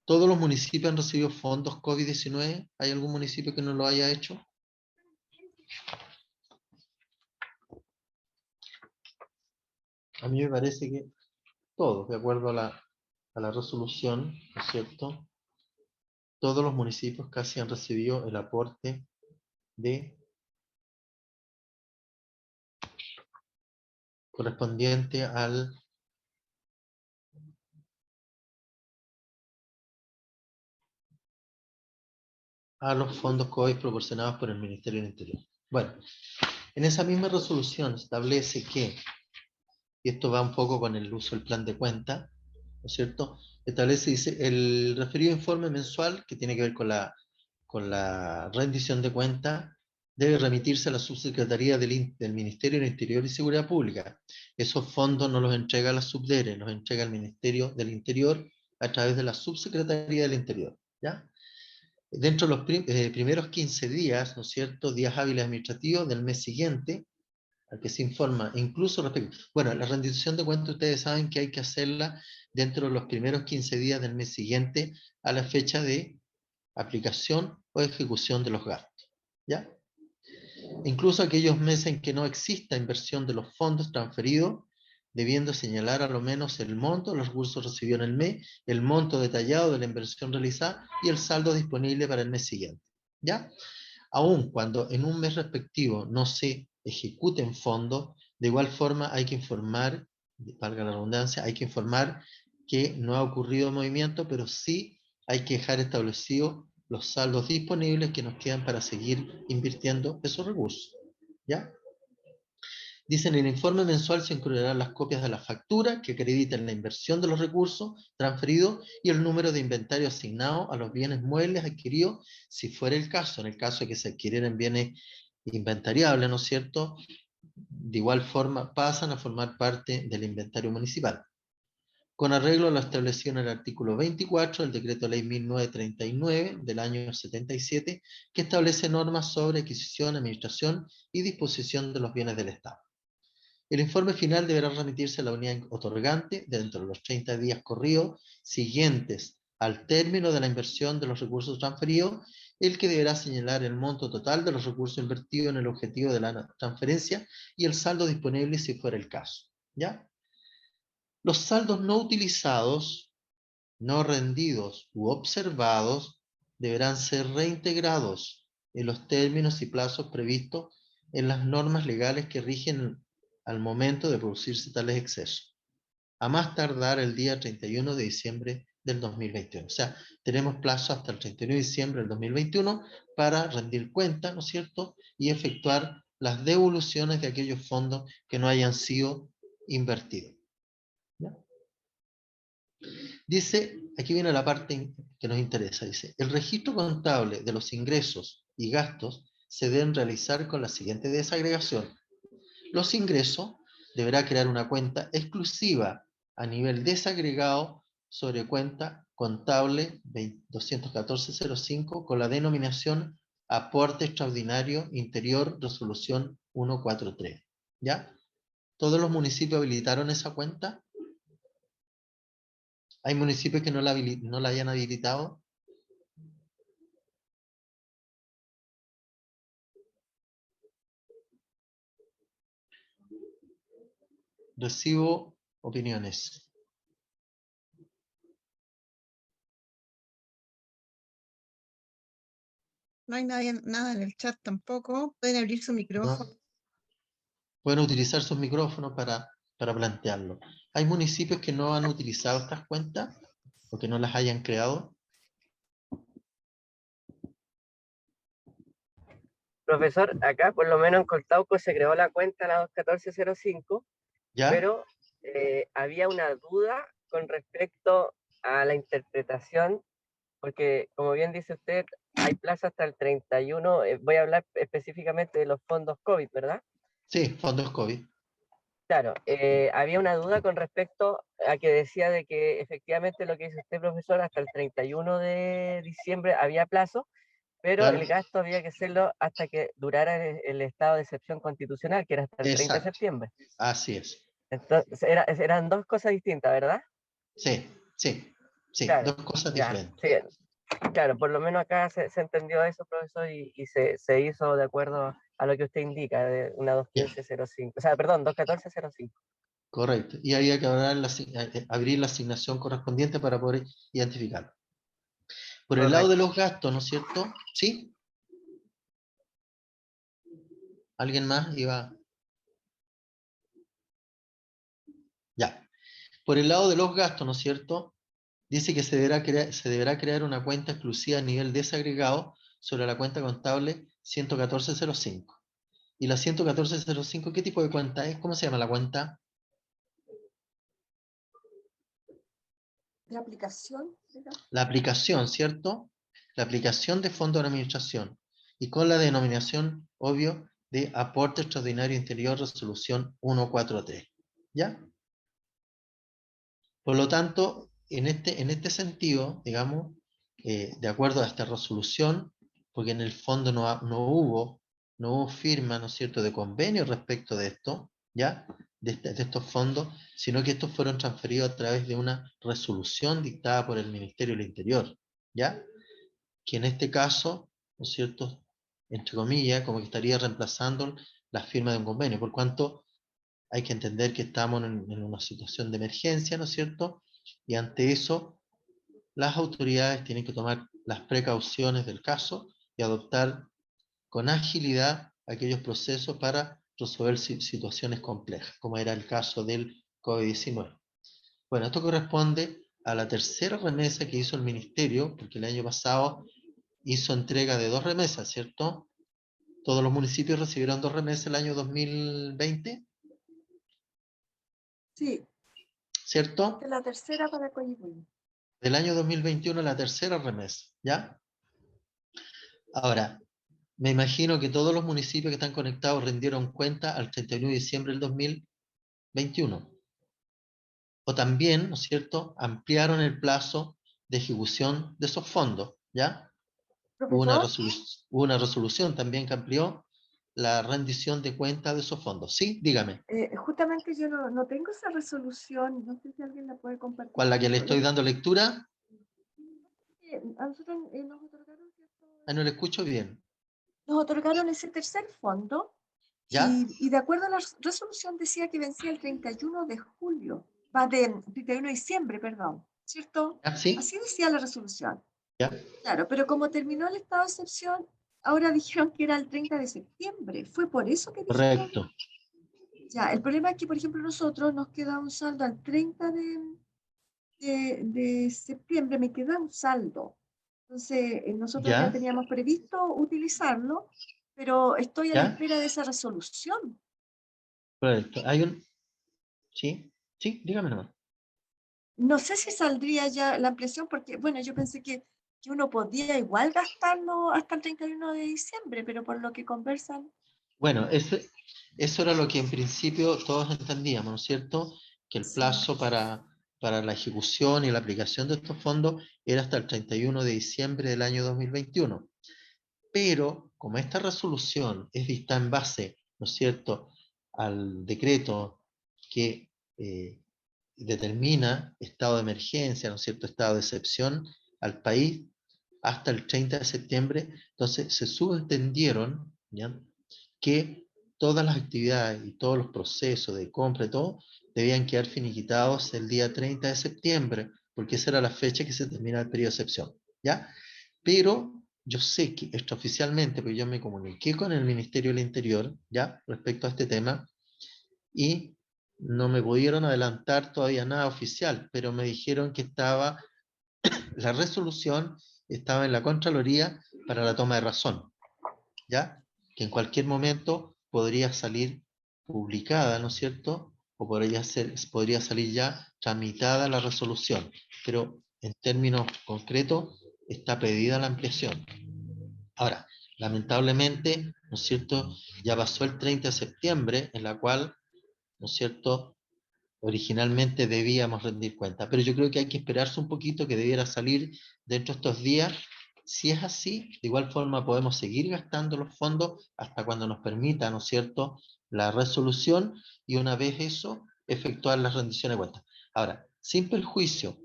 [SPEAKER 1] ¿Todos los municipios han recibido fondos COVID-19? ¿Hay algún municipio que no lo haya hecho? A mí me parece que todos, de acuerdo a la resolución, ¿no es cierto?, todos los municipios casi han recibido el aporte correspondiente a los fondos COVID proporcionados por el Ministerio del Interior. Bueno, en esa misma resolución establece que, y esto va un poco con el uso del plan de cuenta, ¿no es cierto?, establece, dice, el referido informe mensual, que tiene que ver con la rendición de cuenta, debe remitirse a la subsecretaría del Ministerio del Interior y Seguridad Pública. Esos fondos no los entrega la Subdere, los entrega el Ministerio del Interior a través de la Subsecretaría del Interior, ¿ya? Dentro de los primeros 15 días, ¿no es cierto?, días hábiles administrativos del mes siguiente, al que se informa, incluso respecto... Bueno, la rendición de cuentas ustedes saben que hay que hacerla dentro de los primeros 15 días del mes siguiente a la fecha de aplicación o ejecución de los gastos, ¿ya? Incluso aquellos meses en que no exista inversión de los fondos transferidos, debiendo señalar a lo menos el monto de los recursos recibidos en el mes, el monto detallado de la inversión realizada y el saldo disponible para el mes siguiente, ¿ya? Aun cuando en un mes respectivo no se ejecuten fondos, de igual forma hay que informar, valga la redundancia, hay que informar que no ha ocurrido movimiento, pero sí hay que dejar establecido los saldos disponibles que nos quedan para seguir invirtiendo esos recursos, ¿ya? Dice, en el informe mensual se incluirán las copias de la factura que acrediten la inversión de los recursos transferidos y el número de inventario asignado a los bienes muebles adquiridos, si fuera el caso, en el caso de que se adquirieran bienes inventariables, ¿no es cierto? De igual forma pasan a formar parte del inventario municipal. Con arreglo a lo establecido en el artículo 24 del Decreto Ley 1939 del año 77, que establece normas sobre adquisición, administración y disposición de los bienes del Estado. El informe final deberá remitirse a la unidad otorgante dentro de los 30 días corridos siguientes al término de la inversión de los recursos transferidos, el que deberá señalar el monto total de los recursos invertidos en el objetivo de la transferencia y el saldo disponible si fuera el caso, ¿ya? Los saldos no utilizados, no rendidos u observados deberán ser reintegrados en los términos y plazos previstos en las normas legales que rigen al momento de producirse tales excesos, a más tardar el día 31 de diciembre del 2021. O sea, tenemos plazo hasta el 31 de diciembre del 2021 para rendir cuenta, ¿no es cierto?, y efectuar las devoluciones de aquellos fondos que no hayan sido invertidos, ¿ya? Dice, aquí viene la parte que nos interesa, dice, el registro contable de los ingresos y gastos se deben realizar con la siguiente desagregación. Los ingresos deberá crear una cuenta exclusiva a nivel desagregado sobre cuenta contable 214.05 con la denominación aporte extraordinario interior resolución 143. ¿Ya? ¿Todos los municipios habilitaron esa cuenta? ¿Hay municipios que no la hayan habilitado? Recibo opiniones.
[SPEAKER 5] No hay nadie, nada en el chat tampoco. Pueden abrir su micrófono.
[SPEAKER 1] ¿No? Pueden utilizar sus micrófonos para plantearlo. ¿Hay municipios que no han utilizado estas cuentas o que no las hayan creado?
[SPEAKER 3] Profesor, acá por lo menos en Coltauco se creó la cuenta la 21405,
[SPEAKER 1] ¿Ya?
[SPEAKER 3] pero había una duda con respecto a la interpretación, porque como bien dice usted, hay plazo hasta el 31, voy a hablar específicamente de los fondos COVID, ¿verdad?
[SPEAKER 1] Sí, fondos COVID.
[SPEAKER 3] Claro, había una duda con respecto a que decía de que efectivamente lo que dice usted, profesor, hasta el 31 de diciembre había plazo, pero
[SPEAKER 1] Claro.
[SPEAKER 3] el gasto había que hacerlo hasta que durara el estado de excepción constitucional, que era hasta el 30 de
[SPEAKER 1] Exacto.
[SPEAKER 3] septiembre.
[SPEAKER 1] Así es.
[SPEAKER 3] Entonces, eran dos cosas distintas, ¿verdad?
[SPEAKER 1] Sí,
[SPEAKER 3] Claro,
[SPEAKER 1] dos cosas
[SPEAKER 3] ya,
[SPEAKER 1] diferentes.
[SPEAKER 3] sí, claro, por lo menos acá se entendió eso, profesor, y se hizo de acuerdo a lo que usted indica, de una
[SPEAKER 1] Ya,
[SPEAKER 3] 215.05, o sea, perdón, 214.05.
[SPEAKER 1] correcto. Y había que abrir la asignación correspondiente para poder identificarlo. Por el lado de
[SPEAKER 3] Correcto.
[SPEAKER 1] los gastos, ¿no es cierto? ¿Sí? ¿Alguien más iba? Ya. Por el lado de los gastos, ¿no es cierto? Dice que se deberá crear una cuenta exclusiva a nivel desagregado sobre la cuenta contable 114.05. ¿Y la 114.05 qué tipo de cuenta es? ¿Cómo se llama la cuenta?
[SPEAKER 6] La aplicación, ¿verdad?
[SPEAKER 1] La aplicación, ¿cierto? La aplicación de fondo de administración. y con la denominación, obvio, de aporte extraordinario interior resolución 143. ¿Ya? Por lo tanto, en este sentido, digamos, de acuerdo a esta resolución, porque en el fondo no hubo firma, ¿no es cierto?, de convenio respecto de esto, ¿ya?, de estos fondos, sino que estos fueron transferidos a través de una resolución dictada por el Ministerio del Interior, ¿ya?, que en este caso, ¿no es cierto?, entre comillas, como que estaría reemplazando la firma de un convenio, por cuanto hay que entender que estamos en una situación de emergencia, ¿no es cierto?, y ante eso las autoridades tienen que tomar las precauciones del caso y adoptar con agilidad aquellos procesos para resolver situaciones complejas, como era el caso del COVID-19. Bueno, esto corresponde a la tercera remesa que hizo el Ministerio, porque el año pasado hizo entrega de 2 remesas, ¿cierto? Todos los municipios recibieron 2 remesas el año 2020,
[SPEAKER 6] Sí,
[SPEAKER 1] ¿cierto?
[SPEAKER 6] de la tercera para Coyhaique.
[SPEAKER 1] Del año 2021 la tercera remesa, ¿ya? Ahora, me imagino que todos los municipios que están conectados rindieron cuenta al 31 de diciembre del 2021. O también, ¿no es cierto?, ampliaron el plazo de ejecución de esos fondos, ¿ya? Hubo
[SPEAKER 6] Profesor,
[SPEAKER 1] una resolución también que amplió la rendición de cuentas de esos fondos. Sí, dígame.
[SPEAKER 6] justamente yo no tengo esa resolución, no sé si alguien la puede compartir
[SPEAKER 1] ¿Cuál la que le
[SPEAKER 6] conmigo.
[SPEAKER 1] estoy dando lectura?
[SPEAKER 6] A nosotros nos otorgaron, ¿cierto?
[SPEAKER 1] Ah, no le escucho bien.
[SPEAKER 6] Nos otorgaron ese tercer fondo
[SPEAKER 1] ¿Ya?
[SPEAKER 6] y de acuerdo a la resolución decía que vencía el 31 de julio, va de 31 de diciembre, perdón, ¿cierto?
[SPEAKER 1] ¿Ya? ¿Sí?
[SPEAKER 6] Así decía la resolución.
[SPEAKER 1] ¿Ya?
[SPEAKER 6] Claro, pero como terminó el estado de excepción, ahora dijeron que era el 30 de septiembre. Fue por eso que dijeron,
[SPEAKER 1] Correcto.
[SPEAKER 6] ya, el problema es que, por ejemplo, nosotros nos queda un saldo al 30 de septiembre, me queda un saldo. Entonces, nosotros ya
[SPEAKER 1] ¿Ya?
[SPEAKER 6] teníamos previsto utilizarlo, pero estoy a la
[SPEAKER 1] ¿Ya?
[SPEAKER 6] espera de esa resolución.
[SPEAKER 1] Correcto. Hay un... ¿Sí? Sí, dígame nomás.
[SPEAKER 6] No sé si saldría ya la ampliación, porque, bueno, yo pensé que uno podía igual gastarlo hasta el 31 de diciembre, pero por lo que conversan,
[SPEAKER 1] Bueno, eso era lo que en principio todos entendíamos, ¿no es cierto? Que el
[SPEAKER 6] sí.
[SPEAKER 1] plazo para la ejecución y la aplicación de estos fondos era hasta el 31 de diciembre del año 2021. Pero, como esta resolución es vista en base, ¿no es cierto?, al decreto que determina estado de emergencia, ¿no es cierto?, estado de excepción al país hasta el 30 de septiembre, entonces se subentendieron, ¿ya?, que todas las actividades y todos los procesos de compra y todo debían quedar finiquitados el día 30 de septiembre, porque esa era la fecha que se termina el periodo de excepción, ¿ya? Pero yo sé que extraoficialmente, porque yo me comuniqué con el Ministerio del Interior, ¿ya?, respecto a este tema, y no me pudieron adelantar todavía nada oficial, pero me dijeron que estaba, la resolución estaba en la Contraloría para la toma de razón, ¿ya? Que en cualquier momento podría salir publicada, ¿no es cierto? O podría salir ya tramitada la resolución, pero en términos concretos está pedida la ampliación. Ahora, lamentablemente, ¿no es cierto?, ya pasó el 30 de septiembre, en la cual, ¿no es cierto?, originalmente debíamos rendir cuenta, pero yo creo que hay que esperarse un poquito, que debiera salir dentro de estos días. Si es así, de igual forma podemos seguir gastando los fondos hasta cuando nos permita, ¿no es cierto?, la resolución, y una vez eso, efectuar las rendiciones de cuentas. Ahora, sin perjuicio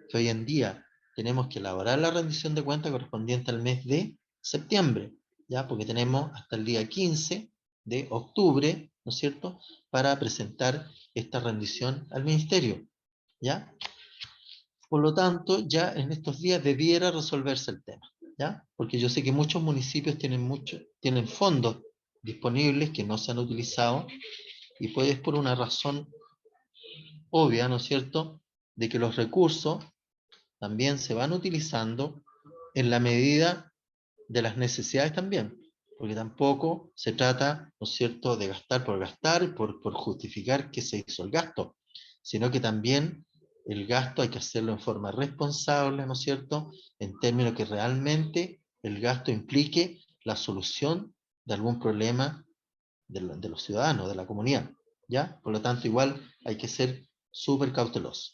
[SPEAKER 1] que hoy en día tenemos que elaborar la rendición de cuentas correspondiente al mes de septiembre, ¿ya? Porque tenemos hasta el día 15 de octubre, ¿no es cierto?, para presentar esta rendición al ministerio, ¿ya? Por lo tanto, ya en estos días debiera resolverse el tema, ¿ya? Porque yo sé que muchos municipios tienen fondos disponibles que no se han utilizado, y pues es por una razón obvia, ¿no es cierto?, de que los recursos también se van utilizando en la medida de las necesidades también, porque tampoco se trata, ¿no es cierto?, de gastar, por justificar que se hizo el gasto, sino que también el gasto hay que hacerlo en forma responsable, ¿no es cierto?, en términos que realmente el gasto implique la solución de algún problema de los ciudadanos, de la comunidad, ¿ya? Por lo tanto, igual hay que ser súper cauteloso.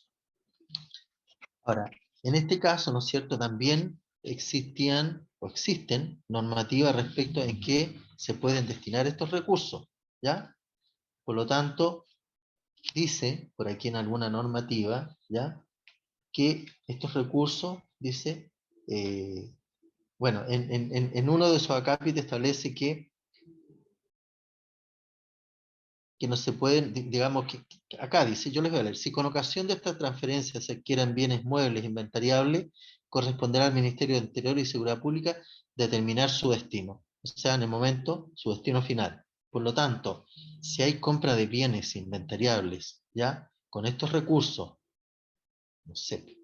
[SPEAKER 1] Ahora, en este caso, ¿no es cierto?, también existían o existen normativas respecto en qué se pueden destinar estos recursos, ¿ya? Por lo tanto, dice, por aquí en alguna normativa, ¿ya?, que estos recursos, dice, bueno, en uno de sus acápites establece que no se pueden, digamos, que acá dice, yo les voy a leer, si con ocasión de esta transferencia se adquieran bienes muebles inventariables, corresponderá al Ministerio de Interior y Seguridad Pública determinar su destino, o sea, en el momento, su destino final. Por lo tanto, si hay compra de bienes inventariables, ¿ya?, con estos recursos, no sé,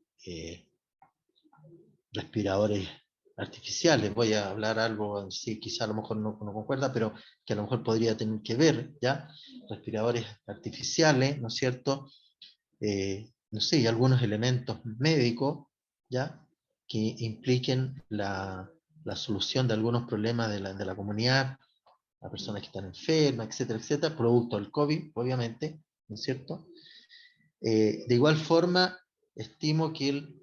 [SPEAKER 1] respiradores artificiales, voy a hablar algo, sí, quizá a lo mejor no concuerda, pero que a lo mejor podría tener que ver, ¿ya? Respiradores artificiales, ¿no es cierto? No sé, y algunos elementos médicos, ¿ya?, que impliquen la solución de algunos problemas de la comunidad, a personas que están enfermas, etcétera, etcétera, producto del COVID, obviamente, ¿no es cierto? De igual forma, estimo que el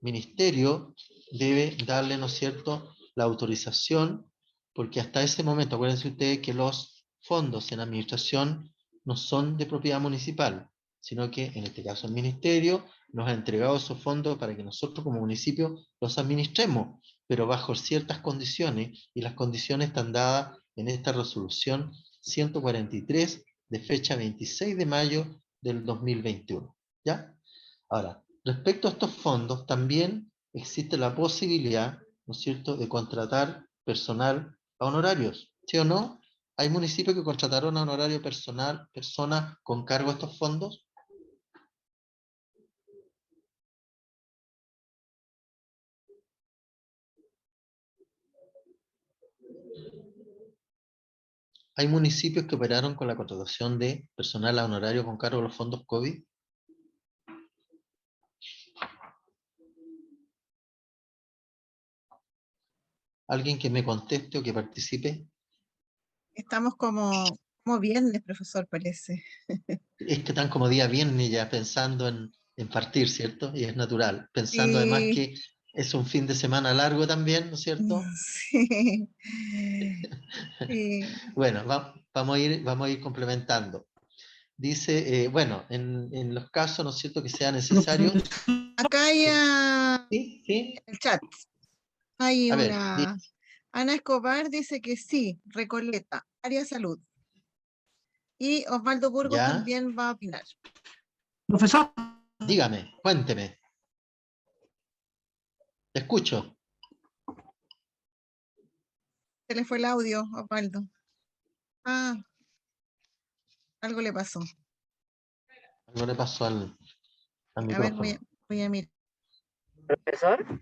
[SPEAKER 1] ministerio debe darle, ¿no es cierto?, la autorización, porque hasta ese momento, acuérdense ustedes que los fondos en administración no son de propiedad municipal, sino que en este caso el ministerio nos ha entregado esos fondos para que nosotros como municipio los administremos, pero bajo ciertas condiciones, y las condiciones están dadas en esta resolución 143 de fecha 26 de mayo del 2021, ¿ya? Ahora, respecto a estos fondos, también existe la posibilidad, ¿no es cierto?, de contratar personal a honorarios, ¿sí o no? ¿Hay municipios que contrataron a honorario personal, personas con cargo a estos fondos? ¿Hay municipios que operaron con la contratación de personal a honorario con cargo a los fondos COVID? ¿Alguien que me conteste o que participe?
[SPEAKER 5] Estamos como viernes, profesor, parece.
[SPEAKER 1] Es que están como día viernes ya pensando en partir, ¿cierto? Y es natural. Pensando además
[SPEAKER 5] Sí,
[SPEAKER 1] que es un fin de semana largo también, ¿no es cierto?
[SPEAKER 5] sí, sí.
[SPEAKER 1] Bueno, vamos a ir complementando. Dice, bueno, en los casos, ¿no es cierto?, que sea necesario.
[SPEAKER 5] Acá hay
[SPEAKER 1] Sí, sí.
[SPEAKER 5] el chat. Hay
[SPEAKER 1] A ver,
[SPEAKER 5] una. Ana Escobar dice que sí, Recoleta, área salud. Y Osvaldo Burgos
[SPEAKER 1] ya,
[SPEAKER 5] también va a opinar.
[SPEAKER 7] Profesor,
[SPEAKER 1] dígame, cuénteme. Te escucho.
[SPEAKER 5] Se le fue el audio, Osvaldo. Ah, algo le pasó.
[SPEAKER 1] Algo le pasó al
[SPEAKER 5] A ver,
[SPEAKER 1] micrófono.
[SPEAKER 5] voy a mirar.
[SPEAKER 3] ¿Profesor?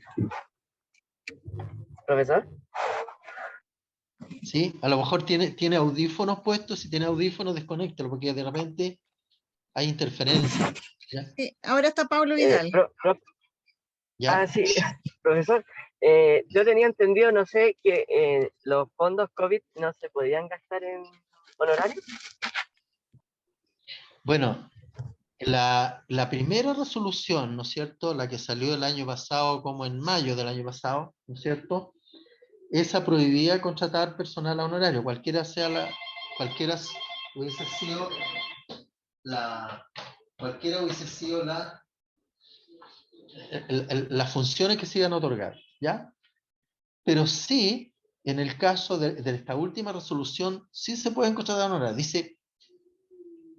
[SPEAKER 3] ¿Profesor?
[SPEAKER 1] Sí, a lo mejor tiene audífonos puestos. Si tiene audífonos, desconéctalo, porque de repente hay interferencia. ¿Ya?
[SPEAKER 5] Sí, ahora está Pablo Vidal.
[SPEAKER 1] ¿Ya?
[SPEAKER 3] Sí, profesor. Yo tenía entendido, no sé, que los fondos COVID no se podían gastar en honorarios.
[SPEAKER 1] Bueno, la primera resolución, ¿no es cierto?, la que salió el año pasado, como en mayo del año pasado, ¿no es cierto?, esa prohibía contratar personal a honorario, cualquiera hubiese sido las funciones que se iban a otorgar, ¿ya? Pero sí, en el caso de esta última resolución, sí se pueden contratar a honorario. Dice,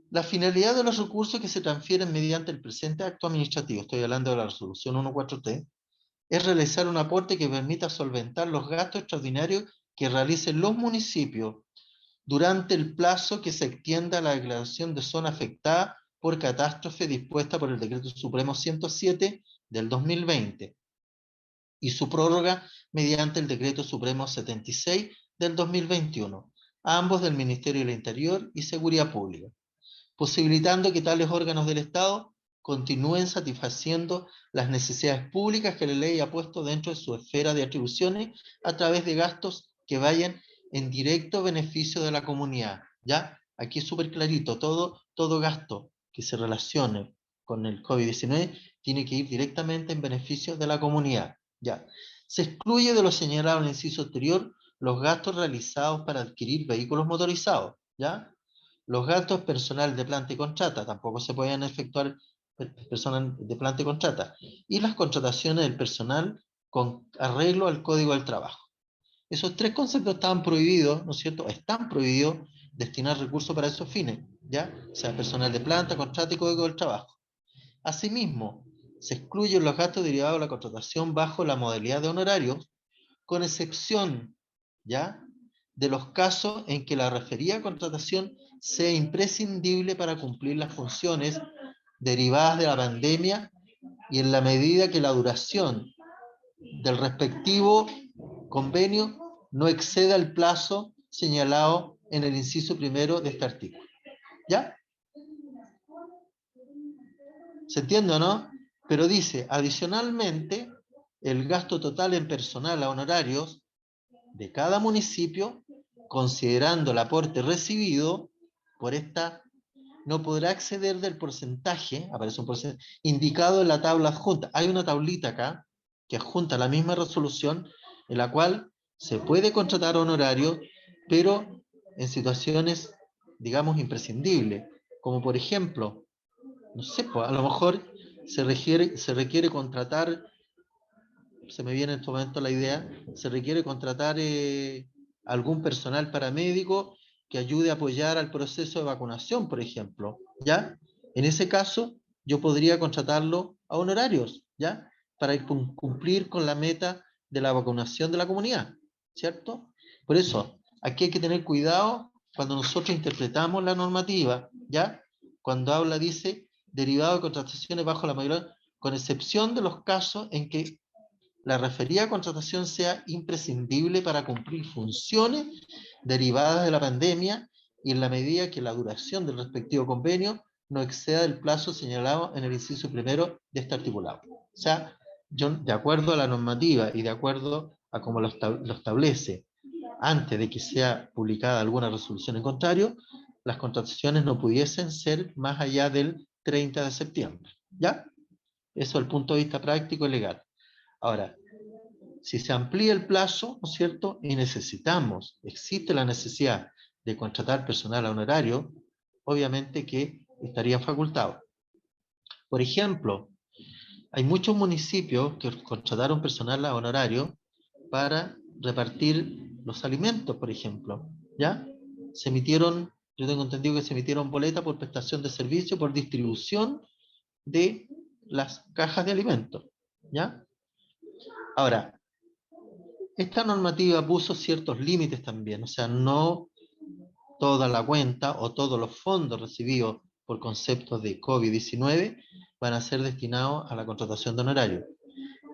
[SPEAKER 1] la finalidad de los recursos que se transfieren mediante el presente acto administrativo, estoy hablando de la resolución 143, es realizar un aporte que permita solventar los gastos extraordinarios que realicen los municipios durante el plazo que se extienda la declaración de zona afectada por catástrofe dispuesta por el Decreto Supremo 107 del 2020 y su prórroga mediante el Decreto Supremo 76 del 2021, ambos del Ministerio del Interior y Seguridad Pública, posibilitando que tales órganos del Estado continúen satisfaciendo las necesidades públicas que la ley ha puesto dentro de su esfera de atribuciones a través de gastos que vayan en directo beneficio de la comunidad, ¿ya? Aquí es súper clarito, todo gasto que se relacione con el COVID-19 tiene que ir directamente en beneficio de la comunidad, ¿ya? Se excluye de lo señalado en el inciso anterior los gastos realizados para adquirir vehículos motorizados, ¿ya? Los gastos personal de planta y contrata tampoco se pueden efectuar personal de planta y contrata, y las contrataciones del personal con arreglo al Código del Trabajo. Esos tres conceptos estaban prohibidos, ¿no es cierto? Están prohibidos destinar recursos para esos fines, ¿ya? O sea, personal de planta, contrata y Código del Trabajo. Asimismo, se excluyen los gastos derivados de la contratación bajo la modalidad de honorarios, con excepción, ¿ya?, de los casos en que la referida contratación sea imprescindible para cumplir las funciones derivadas de la pandemia y en la medida que la duración del respectivo convenio no exceda el plazo señalado en el inciso primero de este artículo. ¿Ya? ¿Se entiende o no? Pero dice, adicionalmente, el gasto total en personal a honorarios de cada municipio, considerando el aporte recibido por esta, no podrá exceder del porcentaje, aparece un porcentaje, indicado en la tabla adjunta. Hay una tablita acá, que adjunta la misma resolución, en la cual se puede contratar honorarios, pero en situaciones, digamos, imprescindibles, como por ejemplo, no sé, pues, a lo mejor se requiere contratar, se me viene en este momento la idea, se requiere contratar algún personal paramédico que ayude a apoyar al proceso de vacunación, por ejemplo, ¿ya? En ese caso, yo podría contratarlo a honorarios, ¿ya? Para cumplir con la meta de la vacunación de la comunidad, ¿cierto? Por eso, aquí hay que tener cuidado cuando nosotros interpretamos la normativa, ¿ya? Cuando habla, dice, derivado de contrataciones bajo la mayoría, con excepción de los casos en que la referida contratación sea imprescindible para cumplir funciones derivadas de la pandemia y en la medida que la duración del respectivo convenio no exceda el plazo señalado en el inciso primero de este articulado. O sea, yo, de acuerdo a la normativa y de acuerdo a cómo lo establece antes de que sea publicada alguna resolución en contrario, las contrataciones no pudiesen ser más allá del 30 de septiembre. ¿Ya? Eso es el punto de vista práctico y legal. Ahora, si se amplía el plazo, ¿no es cierto?, y existe la necesidad de contratar personal a honorario, obviamente que estaría facultado. Por ejemplo, hay muchos municipios que contrataron personal a honorario para repartir los alimentos, por ejemplo, ¿ya? Yo tengo entendido que se emitieron boletas por prestación de servicio, por distribución de las cajas de alimentos, ¿ya? Ahora, esta normativa puso ciertos límites también, o sea, no toda la cuenta o todos los fondos recibidos por conceptos de COVID-19 van a ser destinados a la contratación de honorarios.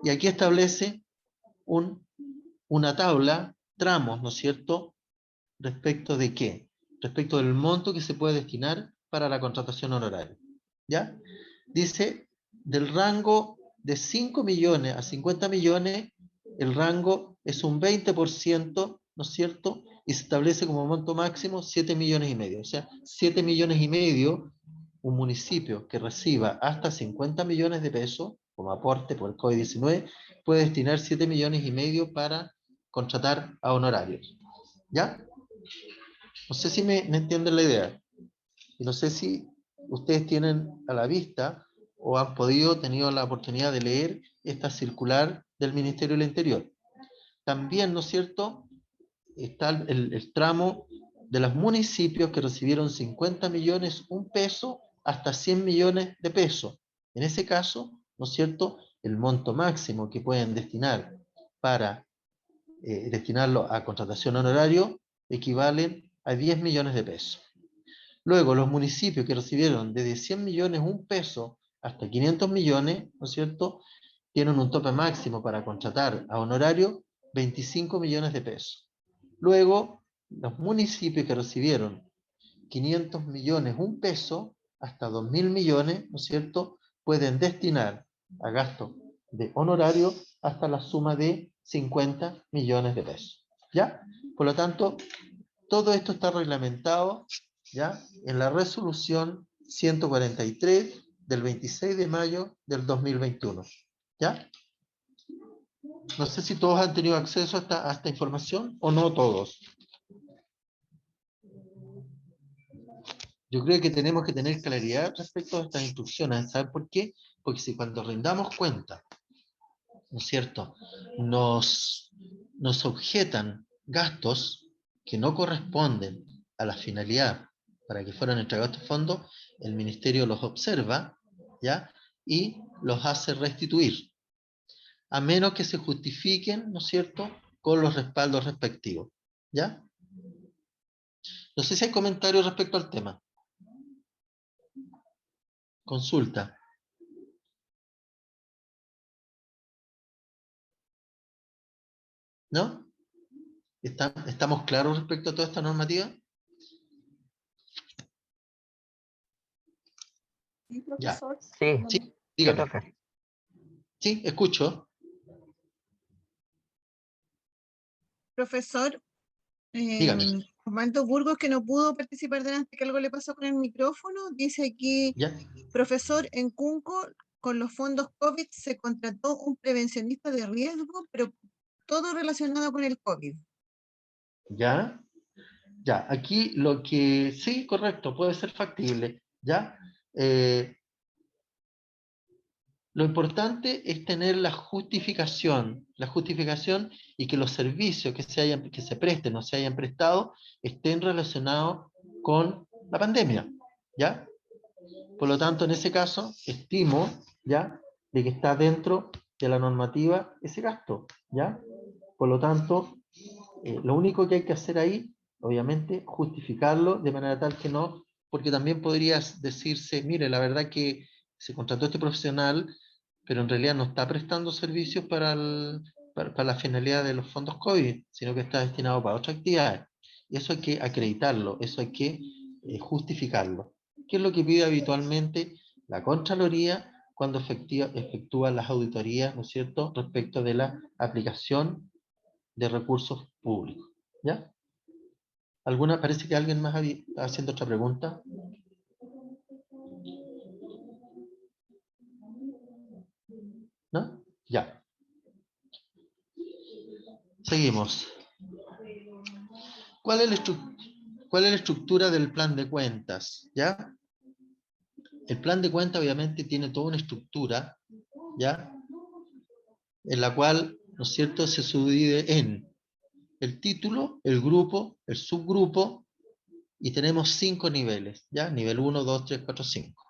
[SPEAKER 1] Y aquí establece una tabla, tramos, ¿no es cierto?, respecto de qué, respecto del monto que se puede destinar para la contratación honoraria. ¿Ya? Dice, del rango de 5 millones a 50 millones, el rango es un 20%, ¿no es cierto?, y se establece como monto máximo 7 millones y medio. O sea, 7 millones y medio, un municipio que reciba hasta 50 millones de pesos como aporte por el COVID-19, puede destinar 7 millones y medio para contratar a honorarios. ¿Ya? No sé si me entienden la idea. Y no sé si ustedes tienen a la vista o han tenido la oportunidad de leer esta circular del Ministerio del Interior. También, ¿no es cierto?, está el tramo de los municipios que recibieron 50 millones, un peso, hasta 100 millones de pesos. En ese caso, ¿no es cierto?, el monto máximo que pueden destinar para destinarlo a contratación honorario equivalen a 10 millones de pesos. Luego, los municipios que recibieron desde 100 millones, un peso, hasta 500 millones, ¿no es cierto?, tienen un tope máximo para contratar a honorario 25 millones de pesos. Luego, los municipios que recibieron 500 millones, un peso, hasta 2.000 millones, ¿no es cierto?, pueden destinar a gasto de honorario hasta la suma de 50 millones de pesos. ¿Ya? Por lo tanto, todo esto está reglamentado, ¿ya? En la resolución 143 del 26 de mayo del 2021. ¿Ya? No sé si todos han tenido acceso a esta información o no todos. Yo creo que tenemos que tener claridad respecto a estas instrucciones. ¿Saben por qué? Porque si cuando rindamos cuenta, ¿no es cierto?, nos objetan gastos que no corresponden a la finalidad para que fueran entregados estos fondos, el Ministerio los observa, ¿ya? Y los hace restituir, a menos que se justifiquen, ¿no es cierto?, con los respaldos respectivos, ¿ya? No sé si hay comentarios respecto al tema. Consulta. ¿No? ¿Estamos claros respecto a toda esta normativa?
[SPEAKER 6] Sí,
[SPEAKER 1] Ya.
[SPEAKER 6] profesor.
[SPEAKER 3] Sí,
[SPEAKER 1] Sí,
[SPEAKER 3] ¿qué
[SPEAKER 1] dígame.
[SPEAKER 3] toca?
[SPEAKER 1] Sí, escucho.
[SPEAKER 5] Profesor,
[SPEAKER 1] Dígame.
[SPEAKER 5] Osvaldo Burgos, que no pudo participar delante, que algo le pasó con el micrófono, dice aquí,
[SPEAKER 1] ¿Ya?
[SPEAKER 5] profesor, en Cunco, con los fondos COVID se contrató un prevencionista de riesgo, pero todo relacionado con el COVID.
[SPEAKER 1] ¿Ya? Ya, aquí lo que sí, correcto, puede ser factible, ¿ya? Lo importante es tener la justificación y que los servicios que se presten o se hayan prestado estén relacionados con la pandemia, ¿ya? Por lo tanto, en ese caso, estimo, ¿ya?, de que está dentro de la normativa ese gasto, ¿ya? Por lo tanto, lo único que hay que hacer ahí, obviamente, justificarlo de manera tal que no, porque también podrías decirse, mire, la verdad que se contrató este profesional, pero en realidad no está prestando servicios para la finalidad de los fondos COVID, sino que está destinado para otras actividades. Y eso hay que acreditarlo, eso hay que justificarlo. ¿Qué es lo que pide habitualmente la Contraloría cuando efectúa las auditorías, ¿no es cierto?, respecto de la aplicación de recursos públicos? ¿Ya? Parece que alguien más está haciendo otra pregunta. ¿No? Ya. Seguimos. ¿Cuál es la estructura del plan de cuentas? ¿Ya? El plan de cuentas obviamente tiene toda una estructura, ¿ya?, en la cual, ¿no es cierto?, se subdivide en el título, el grupo, el subgrupo, y tenemos 5 niveles, ¿ya? Nivel 1, 2, 3, 4, 5.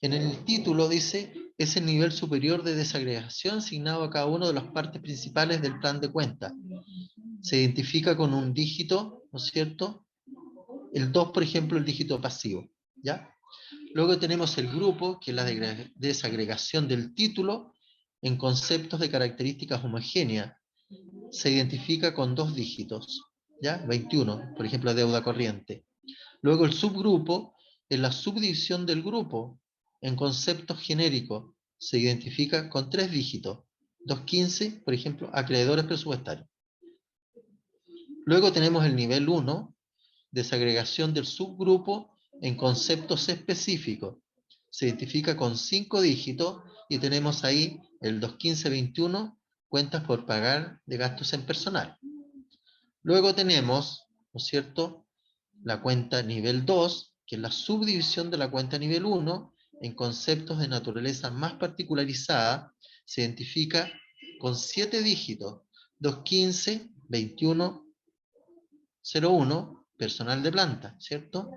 [SPEAKER 1] En el título dice, es el nivel superior de desagregación asignado a cada una de las partes principales del plan de cuentas. Se identifica con un dígito, ¿no es cierto? El 2, por ejemplo, el dígito pasivo, ¿ya? Luego tenemos el grupo, que es la desagregación del título en conceptos de características homogéneas. Se identifica con 2 dígitos, ¿ya? 21, por ejemplo, deuda corriente. Luego el subgrupo es la subdivisión del grupo en conceptos genéricos. Se identifica con 3 dígitos. 215, por ejemplo, acreedores presupuestarios. Luego tenemos el nivel 1, desagregación del subgrupo en conceptos específicos. Se identifica con 5 dígitos y tenemos ahí el 21521, cuentas por pagar de gastos en personal. Luego tenemos, ¿no es cierto?, la cuenta nivel 2, que es la subdivisión de la cuenta nivel 1 en conceptos de naturaleza más particularizada. Se identifica con 7 dígitos, 215, 21, 01, personal de planta, ¿cierto?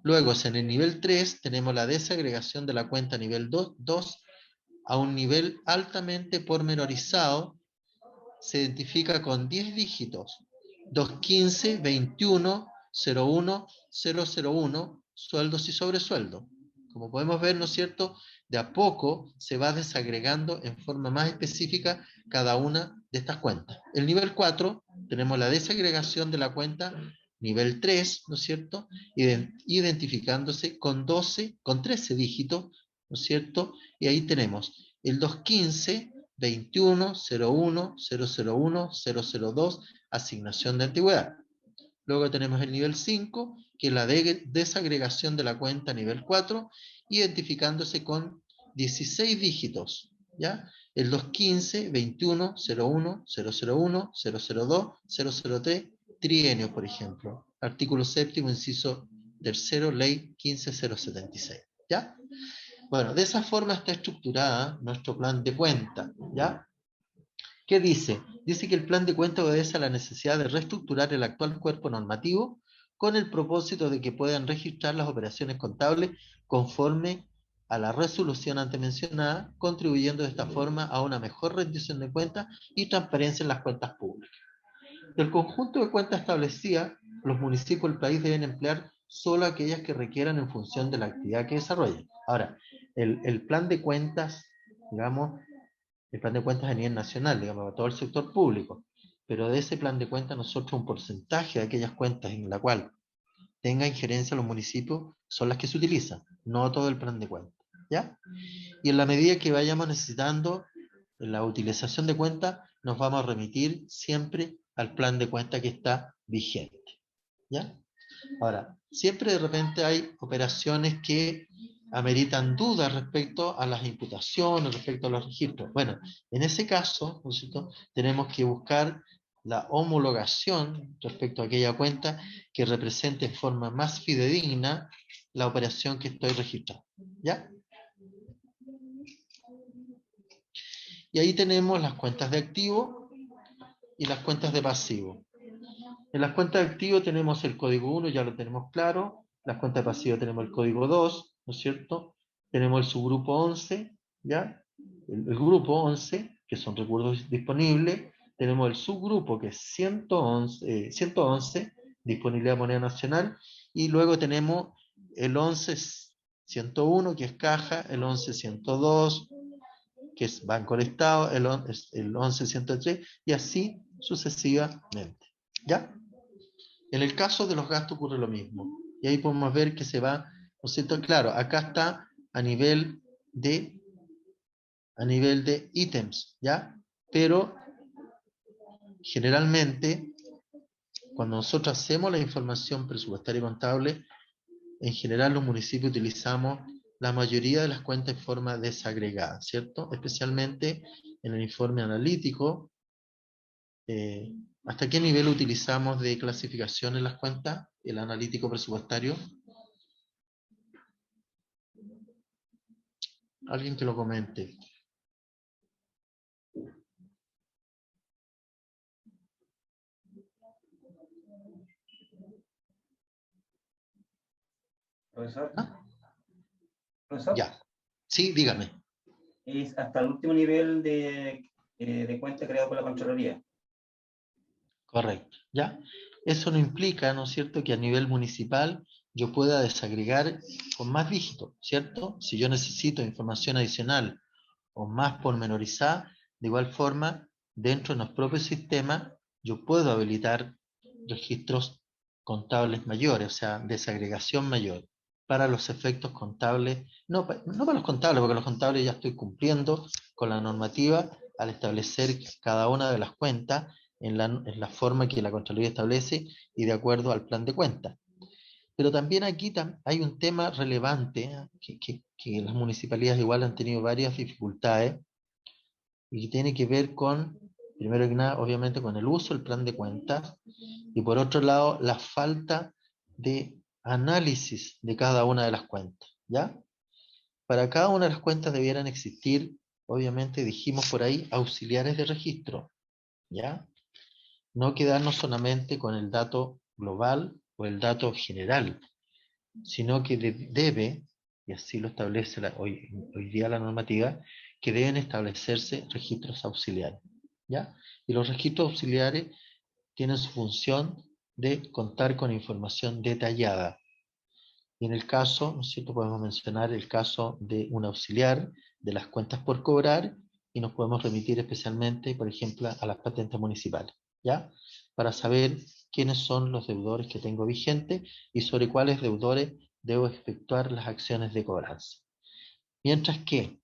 [SPEAKER 1] Luego, en el nivel 3, tenemos la desagregación de la cuenta nivel 2 a un nivel altamente pormenorizado. Se identifica con 10 dígitos, 215, 21, 01, 001, sueldos y sobresueldos. Como podemos ver, ¿no es cierto?, de a poco se va desagregando en forma más específica cada una de estas cuentas. El nivel 4, tenemos la desagregación de la cuenta nivel 3, ¿no es cierto?, identificándose con 13 dígitos, ¿no es cierto?, y ahí tenemos el 215, 21, 01, 001, 002, asignación de antigüedad. Luego tenemos el nivel 5, que es la desagregación de la cuenta a nivel 4, identificándose con 16 dígitos, ¿ya? El 215, 21, 01, 001, 002, 003, trienio, por ejemplo. Artículo 7º, inciso 3º, ley 15076, ¿ya? Bueno, de esa forma está estructurada nuestro plan de cuenta, ¿ya? ¿Qué dice? Dice que el plan de cuenta obedece a la necesidad de reestructurar el actual cuerpo normativo con el propósito de que puedan registrar las operaciones contables conforme a la resolución antes mencionada, contribuyendo de esta forma a una mejor rendición de cuentas y transparencia en las cuentas públicas. Del conjunto de cuentas establecidas, los municipios del país deben emplear solo aquellas que requieran en función de la actividad que desarrollen. Ahora, el plan de cuentas, digamos, el plan de cuentas a nivel nacional, digamos, a todo el sector público, pero de ese plan de cuentas nosotros un porcentaje de aquellas cuentas en la cual tenga injerencia los municipios son las que se utilizan, no todo el plan de cuentas, ¿ya? Y en la medida que vayamos necesitando la utilización de cuentas, nos vamos a remitir siempre al plan de cuentas que está vigente, ¿ya? Ahora, siempre de repente hay operaciones que ameritan dudas respecto a las imputaciones, respecto a los registros. Bueno, en ese caso, ¿no es cierto?, tenemos que buscar la homologación respecto a aquella cuenta que represente en forma más fidedigna la operación que estoy registrando, ¿ya? Y ahí tenemos las cuentas de activo y las cuentas de pasivo. En las cuentas de activo tenemos el código 1, ya lo tenemos claro. Las cuentas de pasivo tenemos el código 2, ¿no es cierto? Tenemos el subgrupo 11, ¿ya? El grupo 11, que son recursos disponibles. Tenemos el subgrupo, que es 111, disponibilidad de moneda nacional. Y luego tenemos el 11.101, que es caja, el 11.102, que es Banco del Estado, el 11.103, y así sucesivamente, ¿ya? En el caso de los gastos ocurre lo mismo. Y ahí podemos ver que se va, ¿no es cierto? Claro, acá está a nivel de ítems, ¿ya? Pero generalmente, cuando nosotros hacemos la información presupuestaria y contable, en general los municipios utilizamos la mayoría de las cuentas en forma desagregada, ¿cierto? Especialmente en el informe analítico. ¿Hasta qué nivel utilizamos de clasificación en las cuentas? El analítico presupuestario. Alguien que lo comente.
[SPEAKER 7] Profesor,
[SPEAKER 1] ¿Ah?
[SPEAKER 7] profesor,
[SPEAKER 1] Ya. Sí, dígame.
[SPEAKER 7] es hasta el último nivel de cuenta creado por la Contraloría.
[SPEAKER 1] Correcto. ¿Ya? Eso no implica, ¿no es cierto?, que a nivel municipal yo pueda desagregar con más dígitos, ¿cierto? Si yo necesito información adicional o más pormenorizada, de igual forma, dentro de los propios sistemas, yo puedo habilitar registros contables mayores, o sea, desagregación mayor, para los efectos contables, no para los contables, porque los contables ya estoy cumpliendo con la normativa al establecer cada una de las cuentas en la forma que la Contraloría establece y de acuerdo al plan de cuentas. Pero también aquí hay un tema relevante, que las municipalidades igual han tenido varias dificultades y que tiene que ver con, primero que nada, obviamente con el uso del plan de cuentas y por otro lado, la falta de análisis de cada una de las cuentas, ¿ya? Para cada una de las cuentas debieran existir, obviamente dijimos por ahí, auxiliares de registro, ¿ya? No quedarnos solamente con el dato global o el dato general, sino que debe, y así lo establece hoy día la normativa, que deben establecerse registros auxiliares, ¿ya? Y los registros auxiliares tienen su función de contar con información detallada. Y en el caso, ¿no es cierto?, podemos mencionar el caso de un auxiliar de las cuentas por cobrar y nos podemos remitir especialmente, por ejemplo, a las patentes municipales, ¿ya? Para saber quiénes son los deudores que tengo vigentes y sobre cuáles deudores debo efectuar las acciones de cobranza. Mientras que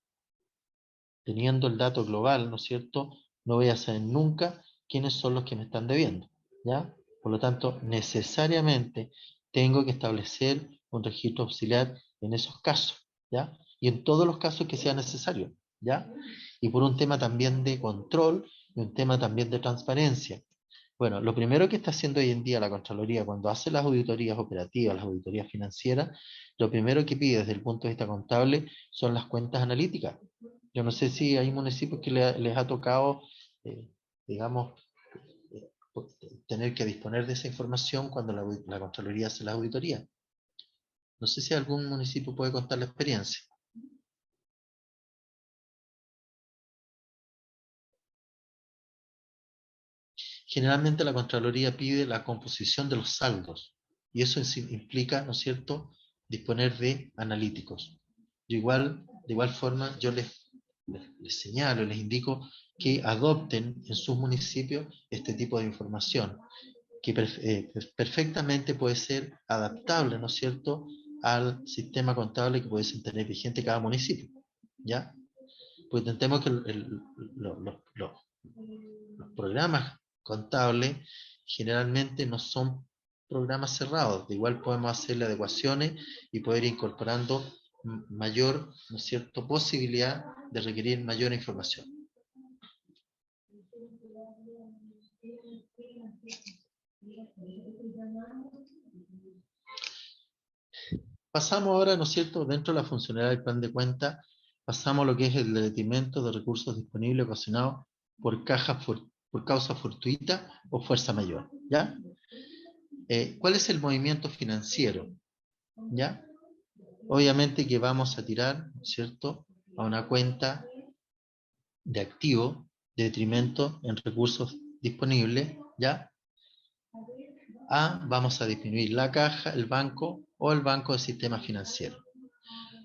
[SPEAKER 1] teniendo el dato global, ¿no es cierto?, no voy a saber nunca quiénes son los que me están debiendo, ¿ya? Por lo tanto, necesariamente tengo que establecer un registro auxiliar en esos casos, ¿ya? Y en todos los casos que sea necesario, ¿ya? Y por un tema también de control y un tema también de transparencia. Bueno, lo primero que está haciendo hoy en día la Contraloría cuando hace las auditorías operativas, las auditorías financieras, lo primero que pide desde el punto de vista contable son las cuentas analíticas. Yo no sé si hay municipios que les ha tocado, eh, digamos, eh, tener que disponer de esa información cuando la Contraloría hace las auditorías. No sé si algún municipio puede contar la experiencia. Generalmente la Contraloría pide la composición de los saldos y eso implica, ¿no es cierto?, disponer de analíticos. De igual forma, yo les señalo, les indico que adopten en sus municipios este tipo de información, que perfectamente puede ser adaptable, ¿no es cierto?, al sistema contable que puede tener vigente cada municipio, ¿ya? Pues intentemos que los programas contables generalmente no son programas cerrados, de igual podemos hacerle adecuaciones y poder ir incorporando mayor, ¿no es cierto?, posibilidad de requerir mayor información. Pasamos ahora, ¿no es cierto?, dentro de la funcionalidad del plan de cuenta, pasamos a lo que es el detrimento de recursos disponibles ocasionados por causa fortuita o fuerza mayor, ¿ya? ¿Cuál es el movimiento financiero? ¿Ya? Obviamente que vamos a tirar, ¿no es cierto?, a una cuenta de activo de detrimento en recursos disponibles, ¿ya? Vamos a disminuir la caja, el banco o el banco de sistema financiero.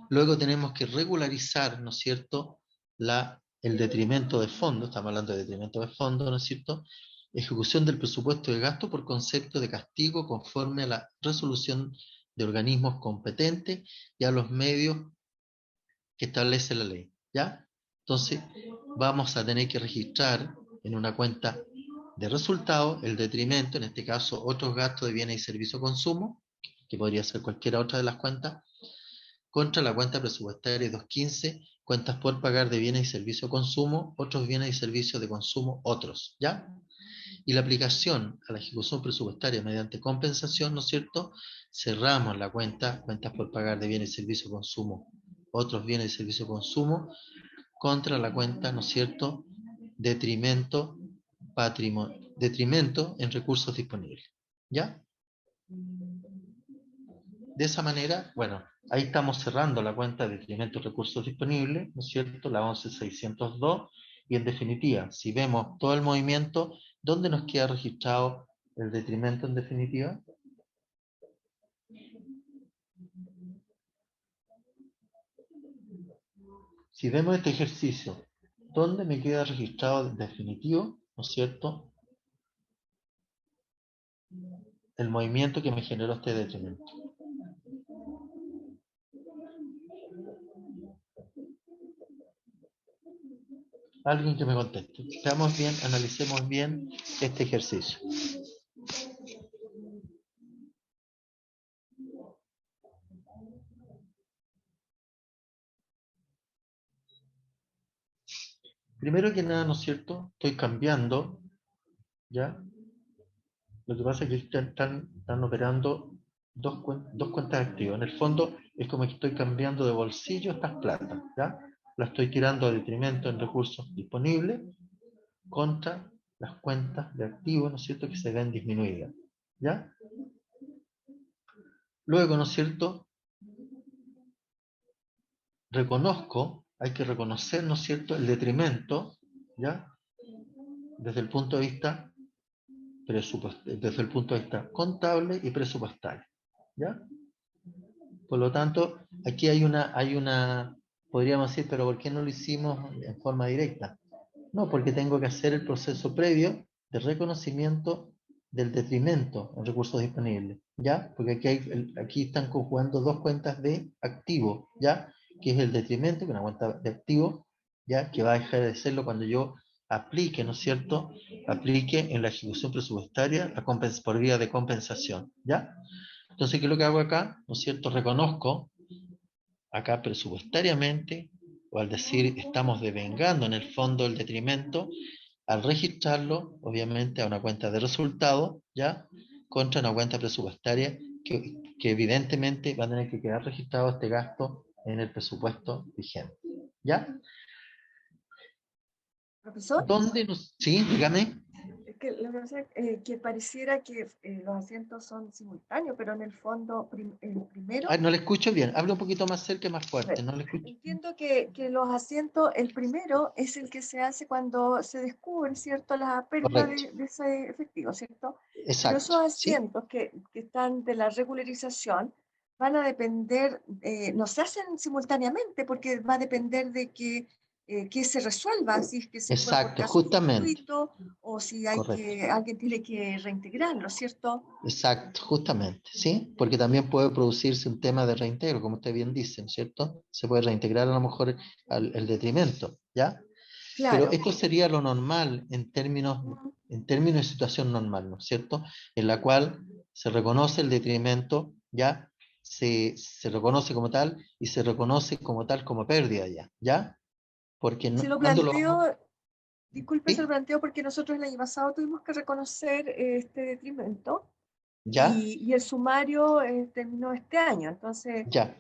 [SPEAKER 1] Luego tenemos que regularizar, ¿no es cierto?, el detrimento de fondo, estamos hablando de detrimento de fondo, ¿no es cierto?, ejecución del presupuesto de gasto por concepto de castigo conforme a la resolución de organismos competentes y a los medios que establece la ley, ¿ya? Entonces, vamos a tener que registrar en una cuenta de resultados el detrimento, en este caso, otros gastos de bienes y servicios consumo, que podría ser cualquiera otra de las cuentas, contra la cuenta presupuestaria 215, cuentas por pagar de bienes y servicios consumo, otros bienes y servicios de consumo, otros, ¿ya? Y la aplicación a la ejecución presupuestaria mediante compensación, ¿no es cierto? Cerramos la cuentas por pagar de bienes y servicios consumo, otros bienes y servicios consumo, contra la cuenta, ¿no es cierto?, detrimento en recursos disponibles, ¿ya? De esa manera, bueno, ahí estamos cerrando la cuenta de detrimento de recursos disponibles, ¿no es cierto?, la 11602, y en definitiva, si vemos todo el movimiento, ¿dónde nos queda registrado el detrimento en definitiva? Si vemos este ejercicio, ¿dónde me queda registrado en definitivo, ¿no es cierto?, el movimiento que me generó este detrimento? Alguien que me conteste. Veamos bien, analicemos bien este ejercicio. Primero que nada, ¿no es cierto?, estoy cambiando, ¿ya? Lo que pasa es que están operando dos cuentas activas. En el fondo es como que estoy cambiando de bolsillo estas platas, ¿ya? La estoy tirando a detrimento en recursos disponibles contra las cuentas de activos, ¿no es cierto?, que se ven disminuidas, ¿ya? Luego, ¿no es cierto?, hay que reconocer, ¿no es cierto?, el detrimento, ¿ya?, desde el punto de vista contable y presupuestario, ¿ya? Por lo tanto, aquí hay una, podríamos decir, pero ¿por qué no lo hicimos en forma directa? No, porque tengo que hacer el proceso previo de reconocimiento del detrimento en recursos disponibles, ¿ya? Porque aquí están conjugando dos cuentas de activo, ¿ya? Que es el detrimento, que es una cuenta de activo, ya que va a dejar de serlo cuando yo aplique, ¿no es cierto? Aplique en la ejecución presupuestaria por vía de compensación, ¿ya? Entonces, ¿qué es lo que hago acá? ¿No es cierto? Reconozco acá presupuestariamente, o al decir estamos devengando en el fondo el detrimento, al registrarlo, obviamente, a una cuenta de resultado, ¿ya? Contra una cuenta presupuestaria que evidentemente va a tener que quedar registrado este gasto en el presupuesto vigente, ¿ya?
[SPEAKER 6] Profesor,
[SPEAKER 1] ¿Dónde nos... Sí, dígame.
[SPEAKER 6] es que lo que pasa es que pareciera que los asientos son simultáneos, pero en el fondo el primero,
[SPEAKER 1] Ah, no le escucho bien. Habla un poquito más cerca y más
[SPEAKER 6] a
[SPEAKER 1] fuerte.
[SPEAKER 6] ver,
[SPEAKER 1] No le escucho.
[SPEAKER 6] entiendo que los asientos, el primero es el que se hace cuando se descubre, ¿cierto?, la pérdida
[SPEAKER 1] Correcto.
[SPEAKER 6] de ese efectivo, ¿cierto? Pero
[SPEAKER 1] Exacto.
[SPEAKER 6] esos
[SPEAKER 1] ¿Sí?
[SPEAKER 6] asientos que están de la regularización van a depender, no se hacen simultáneamente porque va a depender de que se resuelva, si es que se fue por
[SPEAKER 1] Exacto,
[SPEAKER 6] caso
[SPEAKER 1] justamente.
[SPEAKER 6] fortuito o si
[SPEAKER 1] Correcto.
[SPEAKER 6] alguien tiene que reintegrarlo, ¿cierto?
[SPEAKER 1] Exacto, justamente, ¿sí? Porque también puede producirse un tema de reintegro, como usted bien dice, ¿no es cierto? Se puede reintegrar a lo mejor el detrimento, ¿ya? Pero
[SPEAKER 6] Claro.
[SPEAKER 1] esto sería lo normal en términos de situación normal, ¿no es cierto? En la cual se reconoce el detrimento, ¿ya? Se reconoce como tal y se reconoce como tal como pérdida ya, ¿ya? Porque
[SPEAKER 6] Se lo
[SPEAKER 1] cuando lo vamos...
[SPEAKER 6] planteo, disculpe, se lo
[SPEAKER 1] ¿Sí?
[SPEAKER 6] planteo porque nosotros el año pasado tuvimos que reconocer este detrimento
[SPEAKER 1] ¿Ya?
[SPEAKER 6] y el sumario terminó este año. Entonces,
[SPEAKER 1] Ya,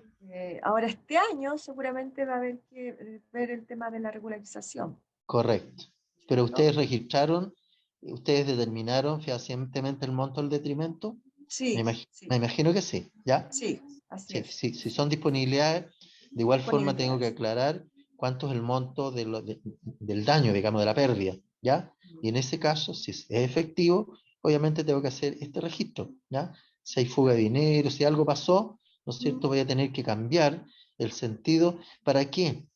[SPEAKER 6] ahora este año seguramente va a haber que ver el tema de la regularización,
[SPEAKER 1] correcto. Pero
[SPEAKER 6] ¿cierto?
[SPEAKER 1] ustedes registraron, ustedes determinaron fehacientemente el monto del detrimento.
[SPEAKER 6] Sí,
[SPEAKER 1] Me
[SPEAKER 6] sí,
[SPEAKER 1] imagino que sí, ¿ya?
[SPEAKER 6] sí, así
[SPEAKER 1] Sí,
[SPEAKER 6] es.
[SPEAKER 1] sí, si son disponibilidades, de igual forma tengo que
[SPEAKER 6] Disponibilidades.
[SPEAKER 1] aclarar cuánto es el monto del daño, digamos, de la pérdida, ¿ya? Y en ese caso, si es efectivo, obviamente tengo que hacer este registro, ¿ya? Si hay fuga de dinero, si algo pasó, ¿no es cierto? Voy a tener que cambiar el sentido. ¿Para qué?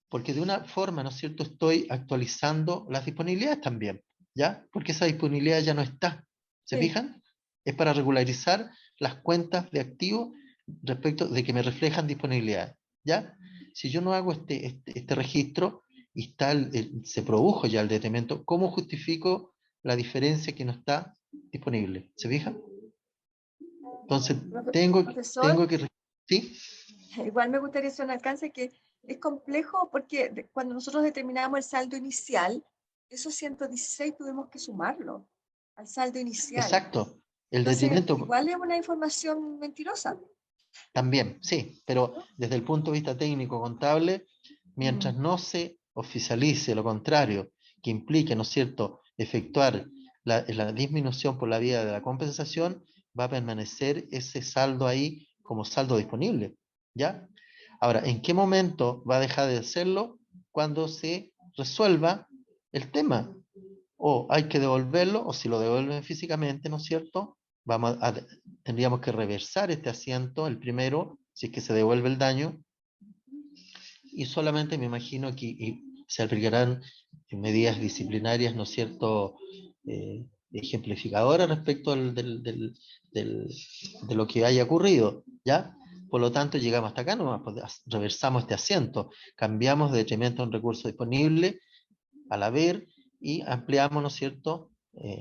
[SPEAKER 1] Porque de una forma, ¿no es cierto?, estoy actualizando las disponibilidades también, ¿ya? Porque esa disponibilidad ya no está. ¿Se
[SPEAKER 6] Sí,
[SPEAKER 1] fijan? Es para regularizar las cuentas de activos respecto de que me reflejan disponibilidades, ¿ya? Si yo no hago este registro y se produjo ya el detrimento, ¿cómo justifico la diferencia que no está disponible? ¿Se fijan? Entonces,
[SPEAKER 6] profesor,
[SPEAKER 1] tengo que... ¿Sí?
[SPEAKER 6] igual me gustaría hacer un alcance que es complejo porque cuando nosotros determinamos el saldo inicial, esos 116 tuvimos que sumarlo al saldo inicial.
[SPEAKER 1] Exacto. El
[SPEAKER 6] Entonces,
[SPEAKER 1] detrimento
[SPEAKER 6] igual es una información mentirosa,
[SPEAKER 1] también, sí, pero
[SPEAKER 6] ¿no?
[SPEAKER 1] desde el punto de vista técnico contable, mientras
[SPEAKER 6] Mm,
[SPEAKER 1] no se oficialice lo contrario, que implique, ¿no es cierto?, efectuar la disminución por la vía de la compensación, va a permanecer ese saldo ahí como saldo disponible, ¿ya? Ahora, ¿en qué momento va a dejar de serlo? Cuando se resuelva el tema. O hay que devolverlo, o si lo devuelven físicamente, ¿no es cierto? Tendríamos que reversar este asiento, el primero, si es que se devuelve el daño, y solamente me imagino que se aplicarán medidas disciplinarias, ¿no es cierto?, ejemplificadoras respecto de lo que haya ocurrido, ¿ya? Por lo tanto, llegamos hasta acá, nomás, pues, reversamos este asiento, cambiamos de detrimento a un recurso disponible al haber y ampliamos, ¿no es cierto?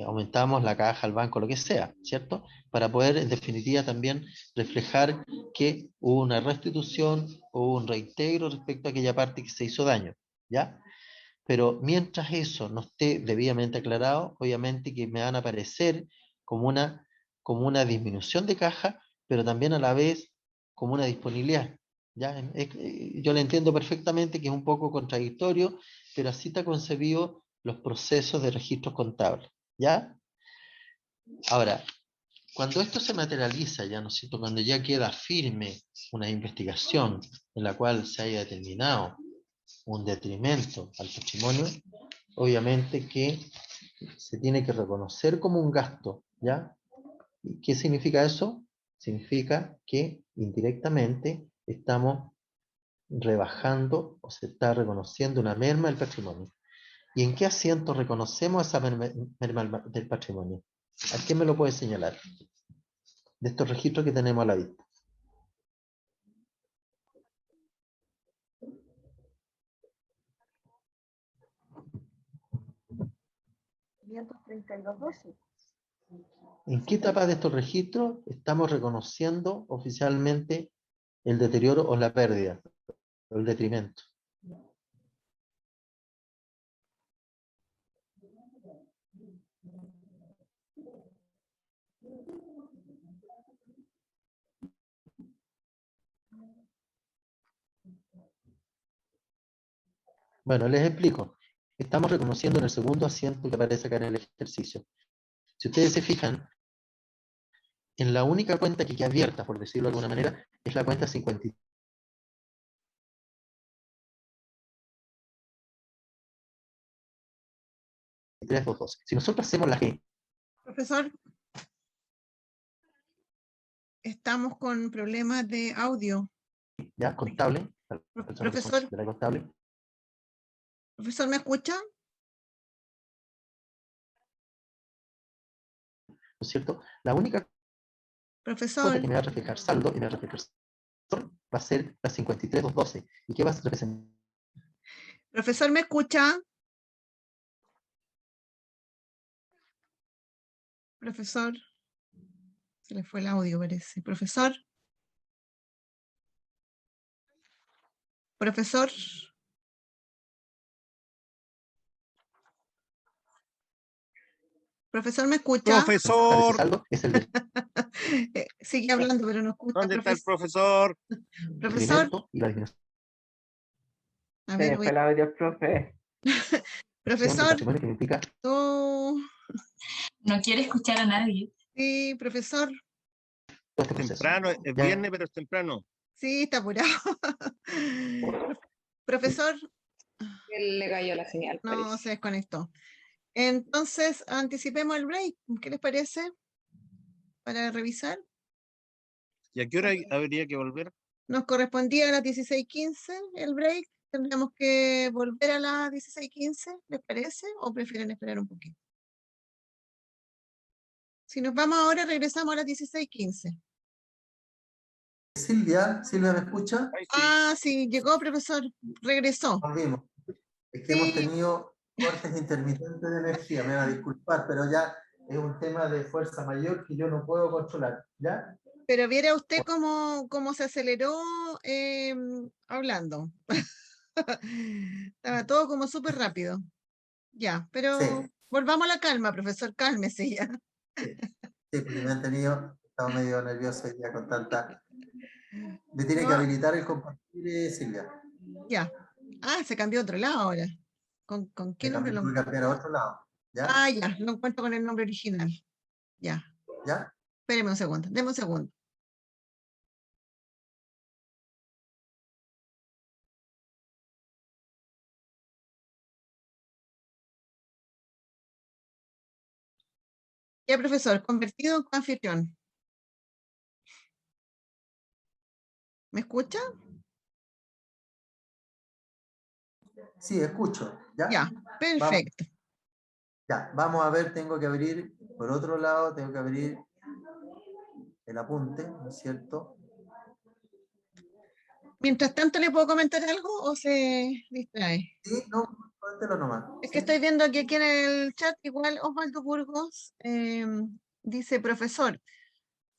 [SPEAKER 1] Aumentamos la caja, el banco, lo que sea, ¿cierto? Para poder, en definitiva, también reflejar que hubo una restitución o un reintegro respecto a aquella parte que se hizo daño, ¿ya? Pero mientras eso no esté debidamente aclarado, obviamente que me van a aparecer como una disminución de caja, pero también a la vez como una disponibilidad. ¿Ya? Yo le entiendo perfectamente que es un poco contradictorio, pero así está concebido los procesos de registros contables. ¿Ya? Ahora, cuando esto se materializa, ya, ¿no es cierto? Cuando ya queda firme una investigación en la cual se haya determinado un detrimento al patrimonio, obviamente que se tiene que reconocer como un gasto, ¿ya? ¿Y qué significa eso? Significa que indirectamente estamos rebajando o se está reconociendo una merma del patrimonio. ¿Y en qué asiento reconocemos esa merma del patrimonio? ¿A quién me lo puede señalar? De estos registros que tenemos a la vista.
[SPEAKER 6] 3212.
[SPEAKER 1] ¿En qué etapa de estos registros estamos reconociendo oficialmente el deterioro o la pérdida, o el detrimento? Bueno, les explico. Estamos reconociendo en el segundo asiento que aparece acá en el ejercicio. Si ustedes se fijan, en la única cuenta que queda abierta, por decirlo de alguna manera, es la cuenta 53. Si nosotros hacemos la G,
[SPEAKER 5] Profesor, estamos con problemas de audio.
[SPEAKER 1] ya contable,
[SPEAKER 5] Profesor,
[SPEAKER 1] de la contable,
[SPEAKER 5] profesor, ¿me escucha?
[SPEAKER 1] ¿no es cierto? La única
[SPEAKER 5] Profesor,
[SPEAKER 1] cuenta que me va a reflejar saldo y me va a reflejar sol va a ser la 53.212. ¿Y qué va a representar?
[SPEAKER 5] profesor, ¿me escucha? Profesor, se le fue el audio, parece. Profesor. Profesor. Profesor, ¿me escucha?
[SPEAKER 2] Profesor,
[SPEAKER 1] Saldo es el
[SPEAKER 5] Sigue hablando, pero no escucha.
[SPEAKER 2] ¿dónde está el profesor?
[SPEAKER 5] Profesor,
[SPEAKER 1] detrimento y la disminución.
[SPEAKER 5] a
[SPEAKER 3] Se
[SPEAKER 5] ver,
[SPEAKER 3] le fue el audio, profe.
[SPEAKER 5] profesor,
[SPEAKER 1] Patrimonio que implica
[SPEAKER 5] tú,
[SPEAKER 8] No quiere escuchar a nadie.
[SPEAKER 5] sí, profesor,
[SPEAKER 1] todo este proceso.
[SPEAKER 2] Temprano, es
[SPEAKER 1] Ya.
[SPEAKER 2] viernes, pero es temprano.
[SPEAKER 5] sí, está apurado. Profesor,
[SPEAKER 8] Le cayó la señal,
[SPEAKER 5] no,
[SPEAKER 8] parece.
[SPEAKER 5] se desconectó. Entonces, anticipemos el break. ¿Qué les parece? Para revisar.
[SPEAKER 2] ¿Y a qué hora habría que volver?
[SPEAKER 5] Nos correspondía a las 16:15 el break. Tendríamos que volver a las 16:15, ¿les parece? ¿O prefieren esperar un poquito? Si nos vamos ahora, regresamos a las 16:15.
[SPEAKER 9] Silvia, ¿me escucha?
[SPEAKER 2] Ay, sí.
[SPEAKER 5] Ah, sí, llegó, profesor. Regresó.
[SPEAKER 9] Volvimos. Es que
[SPEAKER 5] Sí.
[SPEAKER 9] hemos tenido cortes intermitentes de energía, me van a disculpar, pero ya es un tema de fuerza mayor que yo no puedo controlar, ¿ya?
[SPEAKER 5] Pero viera usted cómo se aceleró hablando. Estaba todo como súper rápido. Ya, pero
[SPEAKER 9] Sí.
[SPEAKER 5] volvamos a la calma, profesor, cálmese ya.
[SPEAKER 9] Sí, porque me han tenido, estaba medio nervioso ya con tanta... Me tiene
[SPEAKER 5] No,
[SPEAKER 9] que habilitar el compartir, Silvia.
[SPEAKER 5] ya. Ah, se cambió a otro lado ahora. ¿Con qué
[SPEAKER 9] Me
[SPEAKER 5] nombre
[SPEAKER 9] tuve que cambiar a otro lado, ¿ya?
[SPEAKER 5] Ah, ya, lo encuentro con el nombre original. Ya.
[SPEAKER 9] ¿Ya?
[SPEAKER 5] Espéreme un segundo, deme un segundo. Ya, profesor, convertido en coanfitrión. ¿Me escucha?
[SPEAKER 9] Sí, escucho, ¿ya?
[SPEAKER 5] Ya, perfecto.
[SPEAKER 9] Vamos a ver, tengo que abrir, por otro lado, tengo que abrir el apunte, ¿no es cierto?
[SPEAKER 5] Mientras tanto, ¿le puedo comentar algo o se distrae?
[SPEAKER 9] Sí, no, cuéntelo nomás.
[SPEAKER 5] Es
[SPEAKER 9] ¿sí?
[SPEAKER 5] que estoy viendo aquí en el chat, igual Osvaldo Burgos dice, profesor,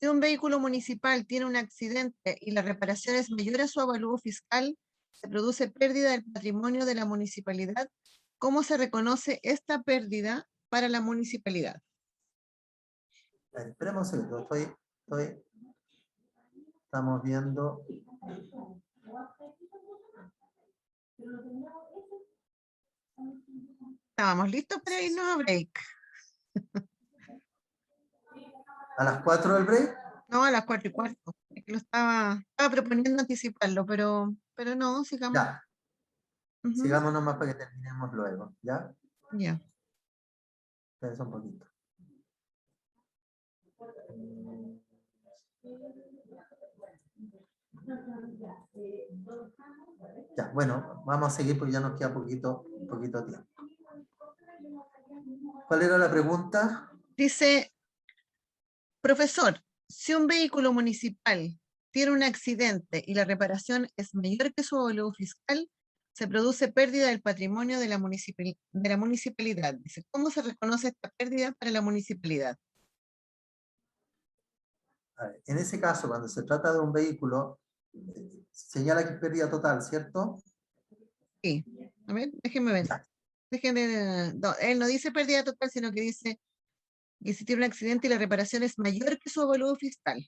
[SPEAKER 5] si un vehículo municipal tiene un accidente y la reparación es mayor a su avalúo fiscal, se produce pérdida del patrimonio de la municipalidad. ¿Cómo se reconoce esta pérdida para la municipalidad?
[SPEAKER 9] Esperemos un segundo, estamos viendo.
[SPEAKER 5] Estábamos listos para irnos a break.
[SPEAKER 9] ¿A las 4 del break?
[SPEAKER 5] No, a las 4:15. Es que lo estaba proponiendo anticiparlo, pero no, sigamos.
[SPEAKER 9] Ya. Sigamos nomás para que terminemos luego, ¿ya?
[SPEAKER 5] Ya.
[SPEAKER 9] Espérense un poquito. Ya, bueno, vamos a seguir porque ya nos queda poquito tiempo. ¿Cuál era la pregunta?
[SPEAKER 5] Dice, profesor, si un vehículo municipal tiene un accidente y la reparación es mayor que su avalúo fiscal, se produce pérdida del patrimonio de la municipalidad. Dice, ¿cómo se reconoce esta pérdida para la municipalidad?
[SPEAKER 9] A ver, en ese caso, cuando se trata de un vehículo, señala que es pérdida total, ¿cierto?
[SPEAKER 5] Sí. A ver, déjenme ver. No, él no dice pérdida total, sino que dice que si tiene un accidente y la reparación es mayor que su avalúo fiscal,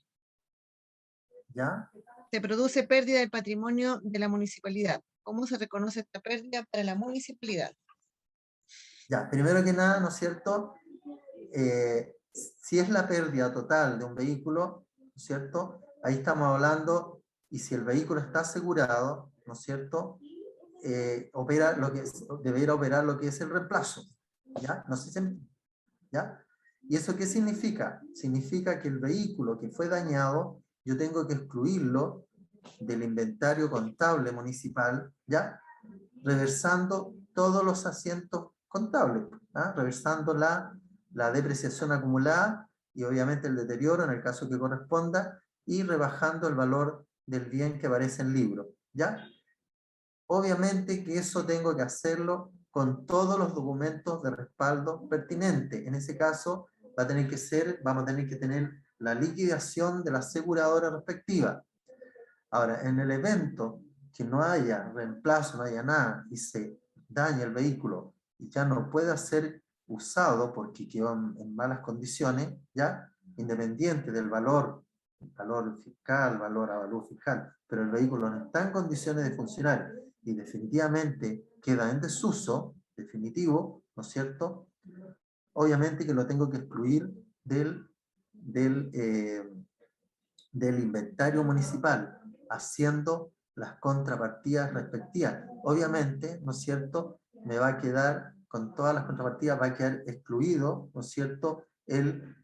[SPEAKER 9] ¿Ya?
[SPEAKER 5] se produce pérdida del patrimonio de la municipalidad. ¿Cómo se reconoce esta pérdida para la municipalidad?
[SPEAKER 9] Ya, primero que nada, ¿no es cierto? Si es la pérdida total de un vehículo, ¿no es cierto? Ahí estamos hablando, y si el vehículo está asegurado, ¿no es cierto? Opera lo que debería operar lo que es el reemplazo, ¿ya? No sé si, ¿ya? ¿Y eso qué significa? Significa que el vehículo que fue dañado, yo tengo que excluirlo del inventario contable municipal, ¿ya? Reversando todos los asientos contables, ¿ah? Reversando la depreciación acumulada y obviamente el deterioro en el caso que corresponda, y rebajando el valor del bien que aparece en el libro, ¿ya? Obviamente que eso tengo que hacerlo con todos los documentos de respaldo pertinentes. En ese caso va a tener que ser, vamos a tener que tener la liquidación de la aseguradora respectiva. Ahora, en el evento que no haya reemplazo, no haya nada, y se daña el vehículo y ya no pueda ser usado porque quedó en malas condiciones, ya, independiente del valor fiscal, valor avalúo fiscal, pero el vehículo no está en condiciones de funcionar y definitivamente queda en desuso, definitivo, ¿no es cierto? Obviamente que lo tengo que excluir del inventario municipal, haciendo las contrapartidas respectivas. Obviamente, ¿no es cierto?, me va a quedar, con todas las contrapartidas, va a quedar excluido, ¿no es cierto?, el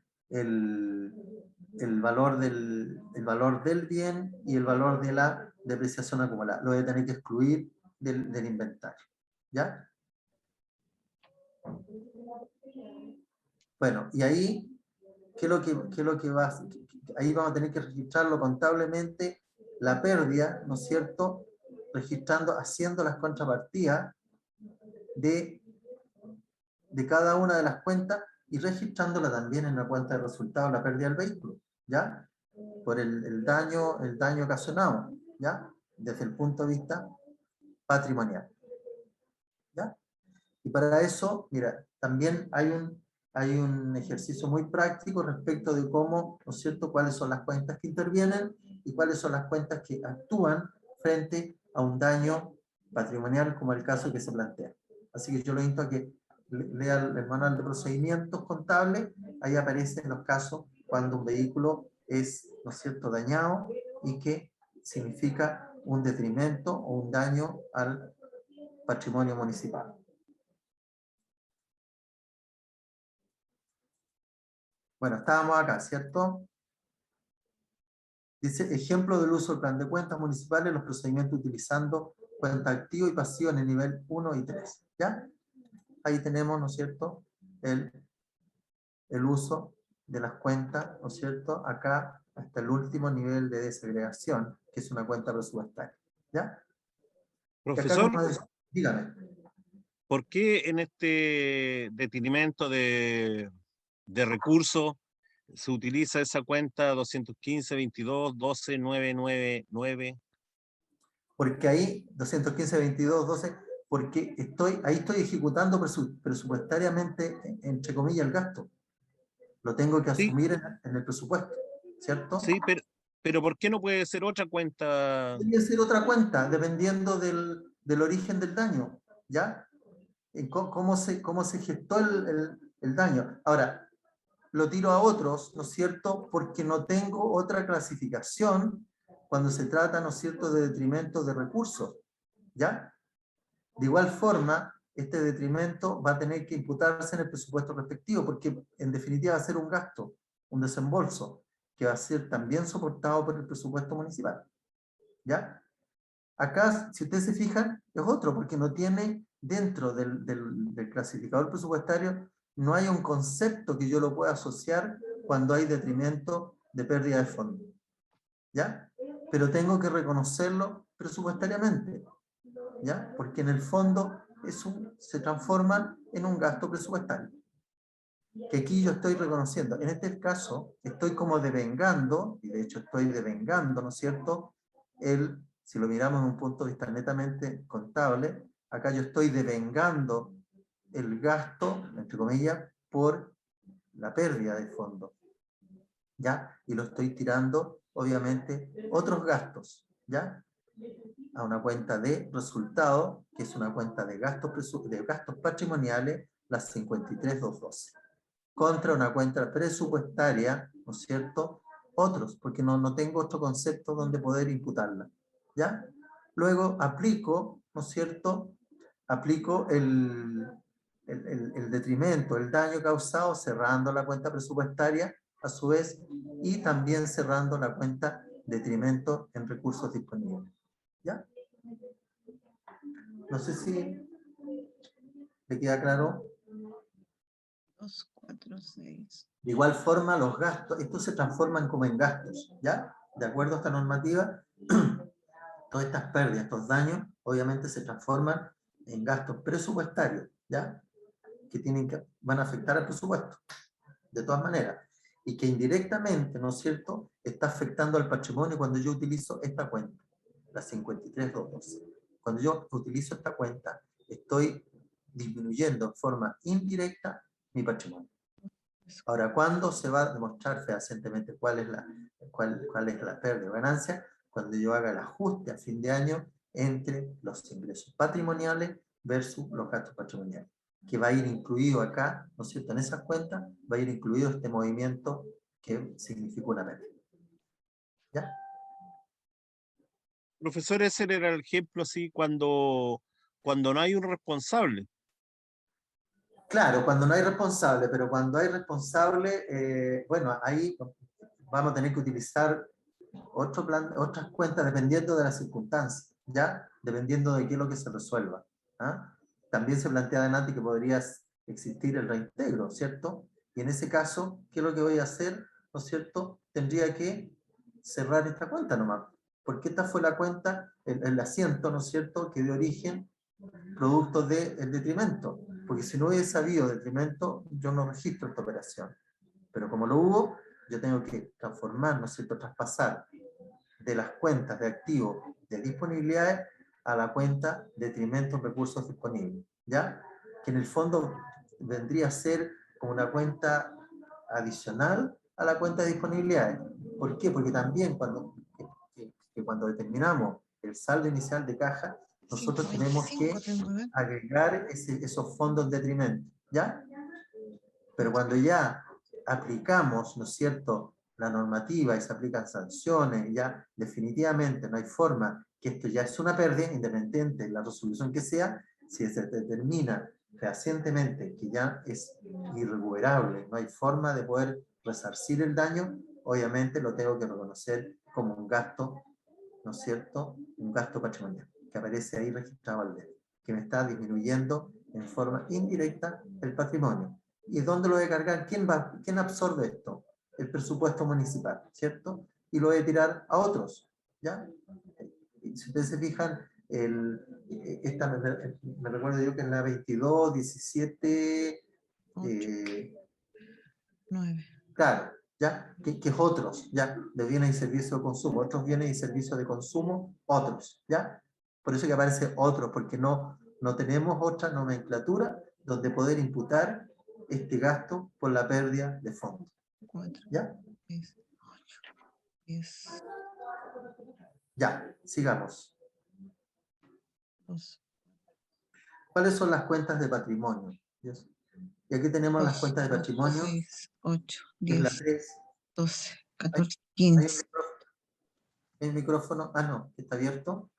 [SPEAKER 9] valor del bien y el valor de la depreciación acumulada. Lo voy a tener que excluir del inventario. ¿Ya? Bueno, y ahí, ¿qué es lo que va a hacer? Ahí vamos a tener que registrarlo contablemente, la pérdida, ¿no es cierto?, haciendo las contrapartidas de cada una de las cuentas y registrándola también en la cuenta de resultados, la pérdida del vehículo, ¿ya? Por el daño ocasionado, ¿ya? Desde el punto de vista patrimonial, ¿ya? Y para eso, mira, también hay un ejercicio muy práctico respecto de cómo, ¿no es cierto?, cuáles son las cuentas que intervienen y cuáles son las cuentas que actúan frente a un daño patrimonial como el caso que se plantea. Así que yo lo invito a que lea el manual de procedimientos contables, ahí aparecen los casos cuando un vehículo es, ¿no es cierto?, dañado y que significa un detrimento o un daño al patrimonio municipal. Bueno, estábamos acá, ¿cierto? Dice, ejemplo del uso del plan de cuentas municipales, los procedimientos utilizando cuenta activo y pasivo en el nivel 1 y 3, ¿ya? Ahí tenemos, ¿no es cierto?, el uso de las cuentas, ¿no es cierto?, acá hasta el último nivel de desagregación, que es una cuenta presupuestaria, ¿ya?
[SPEAKER 2] Profesor,
[SPEAKER 9] dígame.
[SPEAKER 2] ¿Por qué en este detenimiento de recursos se utiliza esa cuenta 215, 22, 12, 999?
[SPEAKER 9] Porque ahí, 215, 22, 12, porque ahí estoy ejecutando presupuestariamente, entre comillas, el gasto. Lo tengo que asumir en el presupuesto, ¿cierto?
[SPEAKER 2] Sí, pero ¿por qué no puede ser otra cuenta?
[SPEAKER 9] Podría ser otra cuenta, dependiendo del origen del daño, ¿ya? Cómo se gestó el daño. Ahora, lo tiro a otros, ¿no es cierto?, porque no tengo otra clasificación cuando se trata, ¿no es cierto?, de detrimento de recursos, ¿ya? De igual forma, este detrimento va a tener que imputarse en el presupuesto respectivo, porque en definitiva va a ser un gasto, un desembolso, que va a ser también soportado por el presupuesto municipal, ¿ya? Acá, si ustedes se fijan, es otro, porque no tiene, dentro del clasificador presupuestario, no hay un concepto que yo lo pueda asociar cuando hay detrimento de pérdida de fondos, ¿ya? Pero tengo que reconocerlo presupuestariamente. ¿ya? Porque en el fondo se transforman en un gasto presupuestario. Que aquí yo estoy reconociendo, en este caso, estoy como devengando, y de hecho estoy devengando, ¿no es cierto? Si lo miramos desde un punto de vista netamente contable, acá yo estoy devengando el gasto, entre comillas, por la pérdida de fondo, ¿ya? Y lo estoy tirando, obviamente, otros gastos, ¿ya? A una cuenta de resultado, que es una cuenta de gastos patrimoniales, las 53.212. Contra una cuenta presupuestaria, ¿no es cierto? Otros, porque no tengo otro concepto donde poder imputarla, ¿ya? Luego aplico, ¿no es cierto? Aplico el detrimento, el daño causado, cerrando la cuenta presupuestaria, a su vez, y también cerrando la cuenta detrimento en recursos disponibles, ¿ya? No sé si le queda claro.
[SPEAKER 5] 2, 4, 6.
[SPEAKER 9] De igual forma, los gastos, estos se transforman como en gastos, ¿ya? De acuerdo a esta normativa, todas estas pérdidas, estos daños, obviamente se transforman en gastos presupuestarios, ¿ya? Que van a afectar al presupuesto, de todas maneras, y que indirectamente, ¿no es cierto?, está afectando al patrimonio cuando yo utilizo esta cuenta, la 53.212. Cuando yo utilizo esta cuenta, estoy disminuyendo en forma indirecta mi patrimonio. Ahora, ¿cuándo se va a demostrar fehacientemente cuál es la pérdida o ganancia? Cuando yo haga el ajuste a fin de año entre los ingresos patrimoniales versus los gastos patrimoniales, que va a ir incluido acá, ¿no es cierto?, en esas cuentas, va a ir incluido este movimiento que significa una pérdida. ¿Ya?
[SPEAKER 2] Profesor, ese era el ejemplo, así, cuando no hay un responsable.
[SPEAKER 9] Claro, cuando no hay responsable, pero cuando hay responsable, bueno, ahí vamos a tener que utilizar otras cuentas dependiendo de las circunstancias, ¿ya? Dependiendo de qué es lo que se resuelva. ¿Ah? También se plantea adelante que podría existir el reintegro, ¿cierto? Y en ese caso, ¿qué es lo que voy a hacer? ¿No es cierto? Tendría que cerrar esta cuenta nomás, porque esta fue la cuenta, el asiento, ¿no es cierto?, que dio origen producto del detrimento, porque si no hubiese habido detrimento, yo no registro esta operación. Pero como lo hubo, yo tengo que transformar, ¿no es cierto?, traspasar de las cuentas de activos de disponibilidades a la cuenta detrimento en recursos disponibles, ¿ya? Que en el fondo vendría a ser como una cuenta adicional a la cuenta de disponibilidades. ¿Por qué? Porque también cuando determinamos el saldo inicial de caja, nosotros tenemos que agregar esos fondos en detrimento, ¿ya? Pero cuando ya aplicamos, ¿no es cierto?, la normativa y se aplican sanciones, ya definitivamente no hay forma, que esto ya es una pérdida, independiente de la resolución que sea, si se determina fehacientemente que ya es irrecuperable, no hay forma de poder resarcir el daño, obviamente lo tengo que reconocer como un gasto, ¿no es cierto?, un gasto patrimonial, que aparece ahí registrado al dedo, que me está disminuyendo en forma indirecta el patrimonio. ¿Y dónde lo voy a cargar? ¿Quién absorbe esto? El presupuesto municipal, ¿cierto? Y lo voy a tirar a otros, ¿ya? Y si ustedes se fijan, esta me recuerdo yo que en la 22, 17,
[SPEAKER 5] 9.
[SPEAKER 9] claro, ¿ya? Que es otros, ¿ya? De bienes y servicios de consumo, otros bienes y servicios de consumo, otros, ¿ya? Por eso que aparece otros, porque no tenemos otra nomenclatura donde poder imputar este gasto por la pérdida de fondos.
[SPEAKER 5] 4,
[SPEAKER 9] ¿Ya?
[SPEAKER 5] 6, 8, 10.
[SPEAKER 9] Ya, sigamos.
[SPEAKER 5] 2,
[SPEAKER 9] ¿Cuáles son las cuentas de patrimonio? ¿Yes? Y aquí tenemos las cuentas de patrimonio.
[SPEAKER 5] 6, 8,
[SPEAKER 9] Que es la
[SPEAKER 5] 10,
[SPEAKER 9] 3.
[SPEAKER 5] 12, 14,
[SPEAKER 9] ¿Hay
[SPEAKER 5] 15.
[SPEAKER 9] el micrófono? Ah, no, ¿está abierto?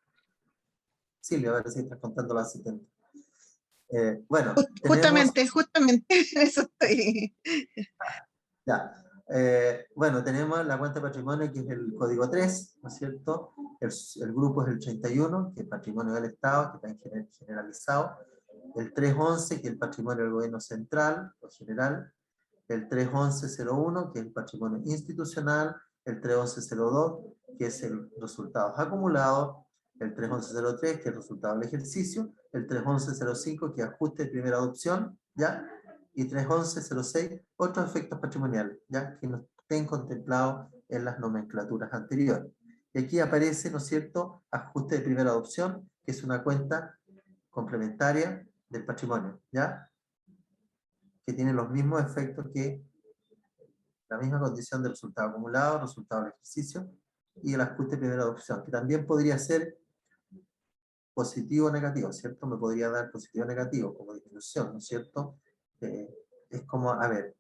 [SPEAKER 9] Sí, a ver si estás contando las 70. Bueno, tenemos...
[SPEAKER 5] Justamente, eso estoy.
[SPEAKER 9] Ya. Bueno, tenemos la cuenta de patrimonio, que es el código 3, ¿no es cierto? El grupo es el 31, que es patrimonio del Estado, que está generalizado. El 311, que es el patrimonio del gobierno central, o general. El 31101, que es el patrimonio institucional. El 31102, que es el resultados acumulados. el 3103, que es el resultado del ejercicio, el 3105, que es ajuste de primera adopción, ¿ya? Y 3106, otros efectos patrimoniales, ¿ya? Que no estén contemplados en las nomenclaturas anteriores. Y aquí aparece, ¿no es cierto?, ajuste de primera adopción, que es una cuenta complementaria del patrimonio, ¿ya? Que tiene los mismos efectos que la misma condición del resultado acumulado, resultado del ejercicio, y el ajuste de primera adopción, que también podría ser positivo o negativo, ¿cierto? Me podría dar positivo o negativo como disminución, ¿no es cierto? Es como, a ver,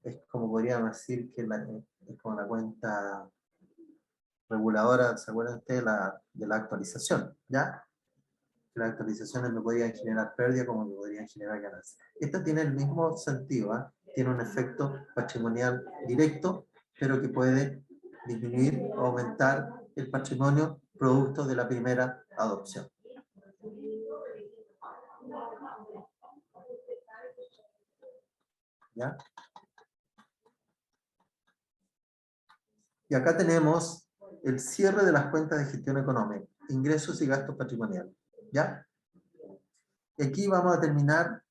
[SPEAKER 9] es como podríamos decir que es como la cuenta reguladora, ¿se acuerdan ustedes de la actualización? ¿Ya? Las actualizaciones me podrían generar pérdida como me podrían generar ganancias. Esta tiene el mismo sentido, ¿eh? Tiene un efecto patrimonial directo, pero que puede disminuir o aumentar el patrimonio producto de la primera adopción. ¿Ya? Y acá tenemos el cierre de las cuentas de gestión económica, ingresos y gastos patrimoniales. ¿Ya? Y aquí vamos a terminar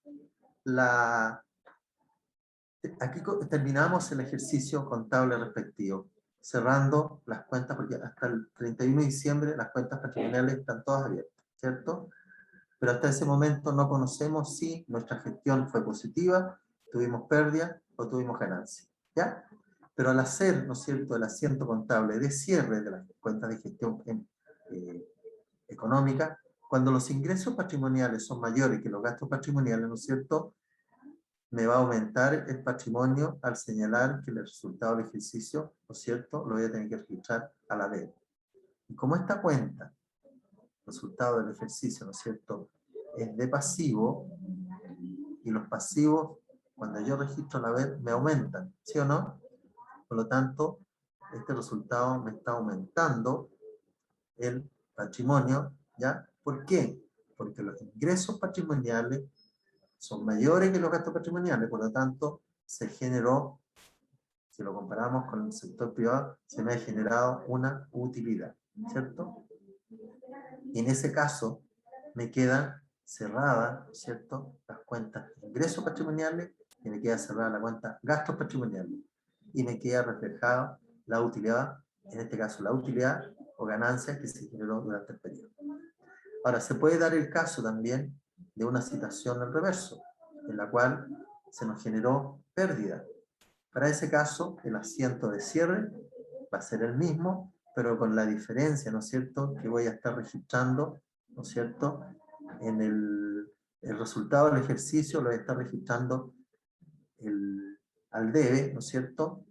[SPEAKER 9] aquí terminamos el ejercicio contable respectivo, cerrando las cuentas, porque hasta el 31 de diciembre las cuentas patrimoniales están todas abiertas, ¿cierto? Pero hasta ese momento no conocemos si nuestra gestión fue positiva, tuvimos pérdida o tuvimos ganancia, ¿ya? Pero al hacer, ¿no es cierto?, el asiento contable de cierre de las cuentas de gestión económica, cuando los ingresos patrimoniales son mayores que los gastos patrimoniales, ¿no es cierto?, me va a aumentar el patrimonio al señalar que el resultado del ejercicio, ¿no es cierto?, lo voy a tener que registrar a la vez. Y como esta cuenta, resultado del ejercicio, ¿no es cierto?, es de pasivo, y los pasivos, cuando yo registro a la vez, me aumentan, ¿sí o no? Por lo tanto, este resultado me está aumentando el patrimonio, ¿ya? ¿Por qué? Porque los ingresos patrimoniales son mayores que los gastos patrimoniales, por lo tanto, se generó, si lo comparamos con el sector privado, se me ha generado una utilidad, ¿cierto? Y en ese caso, me quedan cerradas, ¿cierto?, las cuentas de ingresos patrimoniales, y me queda cerrada la cuenta gastos patrimoniales, y me queda reflejada la utilidad, en este caso la utilidad o ganancia que se generó durante el periodo. Ahora, se puede dar el caso también de una situación al reverso, en la cual se nos generó pérdida. Para ese caso, el asiento de cierre va a ser el mismo, pero con la diferencia, ¿no es cierto?, que voy a estar registrando, ¿no es cierto?, en el resultado del ejercicio lo voy a estar registrando al debe, ¿no es cierto?,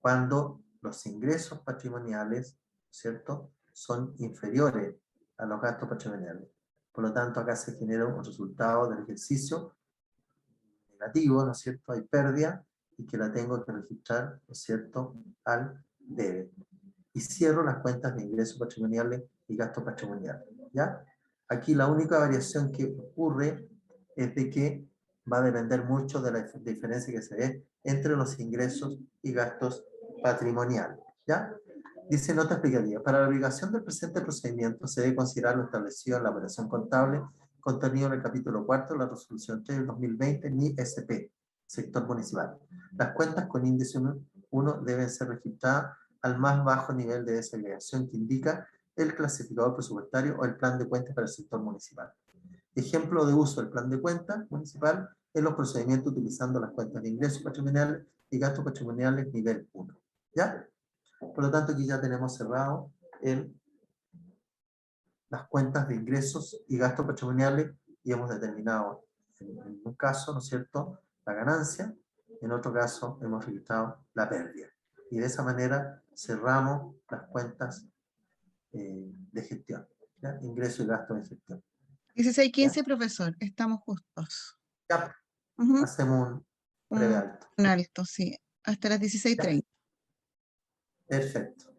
[SPEAKER 9] cuando los ingresos patrimoniales, ¿no es cierto?, son inferiores a los gastos patrimoniales. Por lo tanto, acá se genera un resultado del ejercicio negativo, ¿no es cierto?, hay pérdida, y que la tengo que registrar, ¿no es cierto?, al debe. Y cierro las cuentas de ingresos patrimoniales y gastos patrimoniales, ¿ya? Aquí la única variación que ocurre es de que va a depender mucho de la diferencia que se ve entre los ingresos y gastos patrimoniales, ¿ya? Dice nota explicativa. Para la obligación del presente procedimiento se debe considerar lo establecido en la operación contable contenido en el capítulo 4 de la resolución 3 del 2020 NI-SP, sector municipal. Las cuentas con índice 1 deben ser registradas al más bajo nivel de desagregación que indica el clasificador presupuestario o el plan de cuentas para el sector municipal. Ejemplo de uso del plan de cuentas municipal en los procedimientos utilizando las cuentas de ingresos patrimoniales y gastos patrimoniales nivel 1. ¿Ya? Por lo tanto, aquí ya tenemos cerrado las cuentas de ingresos y gastos patrimoniales y hemos determinado en un caso, ¿no es cierto?, la ganancia, en otro caso hemos registrado la pérdida. Y de esa manera cerramos las cuentas de gestión, ¿ya? Ingresos y gastos de gestión.
[SPEAKER 5] 16:15, profesor, estamos justos.
[SPEAKER 9] Ya,
[SPEAKER 5] Ujú.
[SPEAKER 9] hacemos un breve alto.
[SPEAKER 5] Un alto, sí, hasta las 16:30.
[SPEAKER 9] Perfecto.